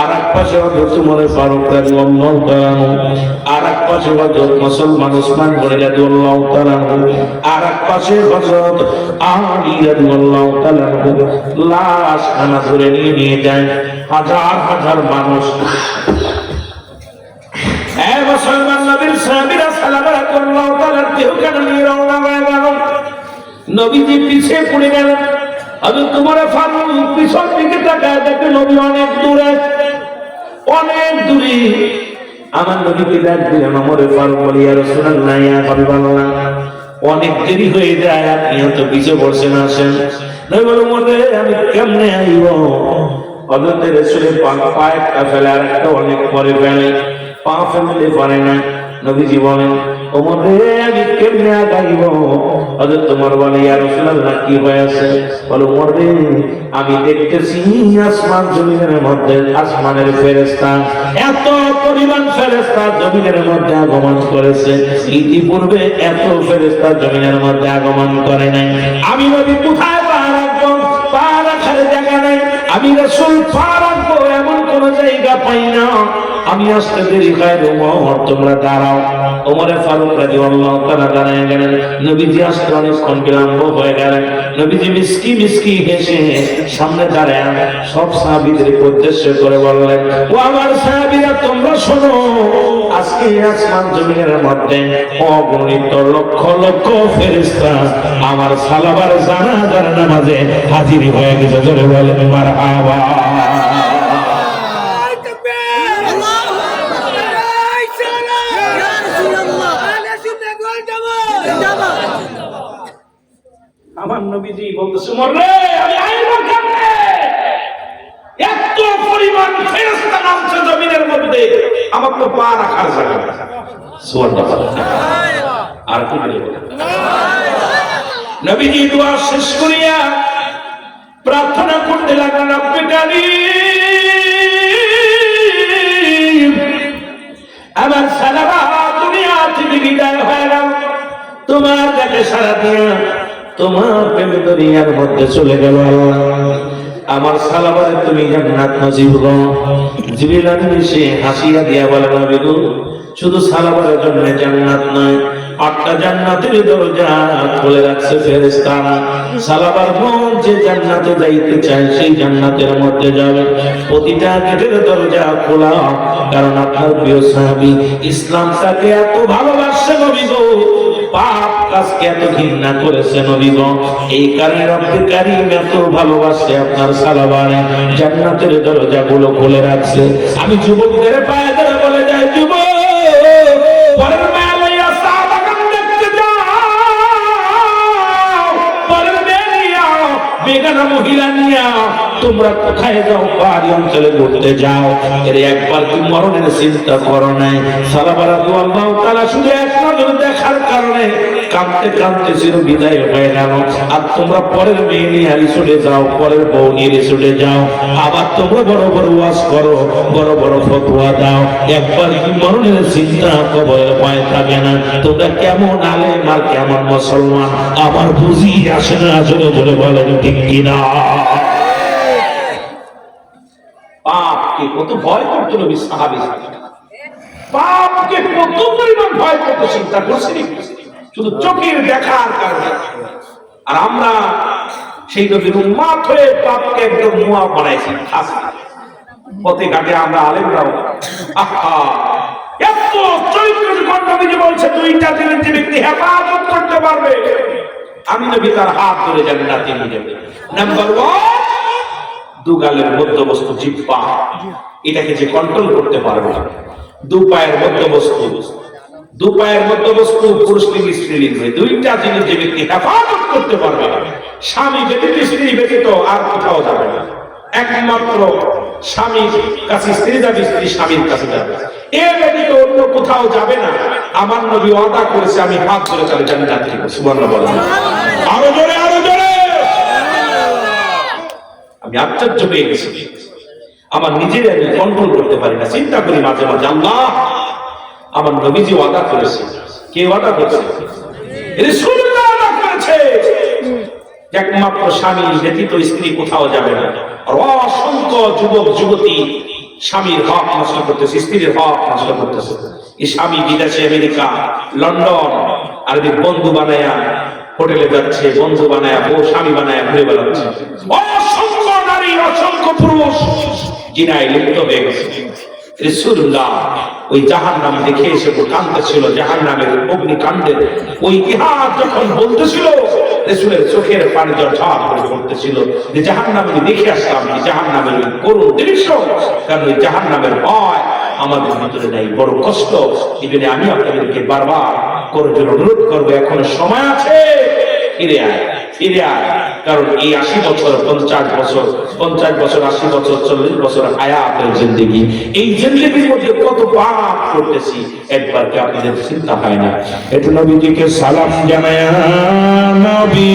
আরেক পাশে হযরত ওমর ফারুক রাদিয়াল্লাহু তাআলা আরেক পাশে হযরত মুসলমান উসমান গনি রাদিয়াল্লাহু তাআলা আরেক পাশে হযরত আলী রাদিয়াল্লাহু তাআলা লাশ খানা ধরে নিয়ে যায় হাজার হাজার মানুষ এ মুসলমান নবীর সাহাবীরা সালাবার রাদিয়াল্লাহু তাআলা দেহ কেন নিয়ে রওনা হয়ে গেল নবীজি পিছে পড়ে গেলেন হযরত ওমর ফারুক পিছন দিকে তাকায় দেখে নবী অনেক দূরে আমার নবীকে ডাক দিলেন ওমর ফারুক বলে ইয়া রাসূলুল্লাহ ইয়া হাবিবাল্লাহ অনেক দেরি হয়ে যায় আপনি তো পিছে বসেন আসেন নবী বলে ওমর রে আমি কেমনে আইব হযরত রাসূলের পায়েরটা ফেলে আরেকটা অনেক পরে ফেলে পা ফেলতে পারে না নবীজি বলেন ওমর রে আমি কেমনে আগাইব হযরত ওমর বলে ইয়া রাসূলুল্লাহ কি হয়েছে বলে ওমর রে আমি দেখতেছি আসমান জমিনের মধ্যে আসমানের ফেরেশতা এত পরিমাণ ফেরেশতা জমিনের মধ্যে আগমন করেছে ইতিপূর্বে এত ফেরেশতা জমিনের মধ্যে আগমন করে নাই আমি নবী কোথায় পা রাখবো পা রাখার জায়গা নাই আমি রাসূল পা রাখবো এমন কোন জায়গা পাই না আমি আসতে দেরি হয় ওমর তোমরা দাঁড়াও ওমর ফারুক রাদিয়াল্লাহু তাআলা দাঁড়ায় গেলেন নবীজি আসতে অনেকক্ষণ বিলম্ব হয়ে গেলেন নবীজি মিসকি হেসে সামনে দাঁড়ায় সব সাহাবীদেরকে উদ্দেশ্য করে বললেন ও আমার সাহাবীরা তোমরা শোনো আজকে আসমান জমিনের মধ্যে অগণিত লক্ষ লক্ষ ফেরেশতা আমার সালাবার জানাজার নামাজে হাজির হয়ে গেছে জোরে বলেন মারহাবা আমার নবীজি বলতেছে ওমর রে আমি আইব কেমনে এত পরিমাণ ফেরেশতা নামছে জমিনের মধ্যে আমার তো পা রাখার জায়গা সুবহানাল্লাহ আর কি বলবো নবীজি দোয়া শেষ করিয়া প্রার্থনা করতে লাগলেন রব্বে কারীম আমার সালাবা দুনিয়া থেকে বিদায় হয়ে গেল তোমার কাছে সারা দিয়া তোমার প্রেমে দুনিয়ার মধ্যে চলে গেল আমার সালাবারে তুমি জান্নাত নসিব করো জিবরিল এসে হাসিয়া দিয়া বলে নবী গো শুধু সালাবারের জন্য জান্নাত নয় 8টা জান্নাতের দরজা খুলে রাখছে ফেরেশতারা সালাবার মন যে জান্নাতে যাইতে চায় সেই জান্নাতের মধ্যে যাবে প্রতিটা গেটের দরজা খোলা কারণ আপনার প্রিয় সাহাবী ইসলামটাকে এত ভালোবাসে নবী গো পাপ কাজকে এত ঘৃণা করেছে নবী গো এই কারণে রব্বে কারীম এত ভালোবাসে আপনার সালাবারে জান্নাতের দরজাগুলো খুলে রাখছে আমি যুবকদের পায়ে ধরে বলে যাই যুবক পরের মেয়ে সাহাবাগান দেখতে যাও পরের মেয়ে বেগানা মহিলা নিয়া তোমরা কোথায় যাও পাহাড়ি অঞ্চলে ঘুরতে যাও এর একবার কি মরণের চিন্তা করো নাই সালাবার রাদিয়াল্লাহু তাআলা শুধু এক নজর দেখার কারণে কাঁদতে কাঁদতে চির বিদায় হয়ে গেল। আর তোমরা পরের মেয়ে নিয়ে চলে যাও, পরের বউ নিয়ে চলে যাও, আবার তোমরা বড় বড় ওয়াজ করো, বড় বড় ফতোয়া দাও, একবার কি মরণের চিন্তা, কবরের ভয় থাকে না? তোমরা কেমন আলেম আর কেমন মুসলমান আমার বুঝি আসে না। জোরে জোরে বলেন ঠিক কিনা? পাপকে কত ভয় করতো নবী সাহাবী, পাপকে কত পরিমাণ ভয় করতো চিন্তা করছি শুধু চোখের দেখার কারণে। আর আমরা সেই নবীর উম্মত হয়ে পাপকে একদম মুয়া বানাইছি। পথে ঘাটে আমরা আলেমরাও আহা এত চরিত্র নবীজি বলছে দুইটা জিনিস যে ব্যক্তি হেফাজত করতে পারবে আমি নবী তার হাত ধরে জান্নাতে নিয়ে যাব। নাম্বার 1, দুগালের মধ্যবস্তু জিহ্বা, এটাকে যে কন্ট্রোল করতে পারবে। দু পায়ের মধ্যবস্তু, দু পায়ের মধ্যবস্তু পুরুষ লিঙ্গ স্ত্রী লিঙ্গ, দুইটা জিনিস যে ব্যক্তি হেফাজত করতে পারবে, স্বামী ব্যতীত স্ত্রী ব্যতীত আর কোথাও যাবে না। একমাত্র স্বামীর কাছে স্ত্রী যাবে, স্ত্রী স্বামীর কাছে যাবে, এ ব্যতীত অন্য কোথাও যাবে না। আমার নবী ওয়াদা করেছে আমি হাত ধরে চলে জান্নাত দিব। সুবহানাল্লাহ বলেন, আরো জোরে, আরো জোরে। আমি আশ্চর্য পেয়ে গেছি, আমার নিজের আমি কন্ট্রোল করতে পারি না। চিন্তা করি মাঝে মাঝে, আল্লাহ আমার নবীজি ওয়াদা করেছে। কে ওয়াদা করেছে? রাসূলুল্লাহ ওয়াদা করেছে একমাত্র স্বামী ব্যতীত স্ত্রী কোথাও যাবে না। আর অসংখ্য যুবক যুবতী স্বামীর হক নষ্ট করতেছে, স্ত্রীর হক নষ্ট করতেছে। এই স্বামী বিদেশে, আমেরিকা, লন্ডন, আর বন্ধু বানায়া হোটেলে যাচ্ছে, বন্ধু বানায়া বউ স্বামী বানায়া ঘুরে বেড়াচ্ছে। অসংখ্য নারী, অসংখ্য পুরুষ জিনায় লিপ্ত হয়ে গেছে। রাসূলুল্লাহ ওই জাহান্নাম দেখে এসে কাঁদতেছিল, জাহান্নামের অগ্নিকাণ্ডের ওই ইতিহাস যখন বলতেছিল রাসূলের চোখের পানি ঝরঝর করে পড়তেছিল যে জাহান্নাম আমি দেখে আসলাম, জাহান্নামের করুণ দৃশ্য। কারণ ওই জাহান্নামের ভয় আমাদের ভিতরে নাই, বড় কষ্ট। এই জন্য আমি আপনাদেরকে বারবার করে অনুরোধ করবো, এখন সময় আছে, ফিরে আয়, ফিরে আয়। কারণ এই 80 বছর, 50 বছর, 50 বছর, 80 বছর, 40 বছর হায়াতের জিন্দেগি, এই জিন্দেগির মধ্যে কত পাপ করতেছি একবার কি আপনাদের চিন্তা হয় না? একটু নবীজিকে সালাম জানায়া নবী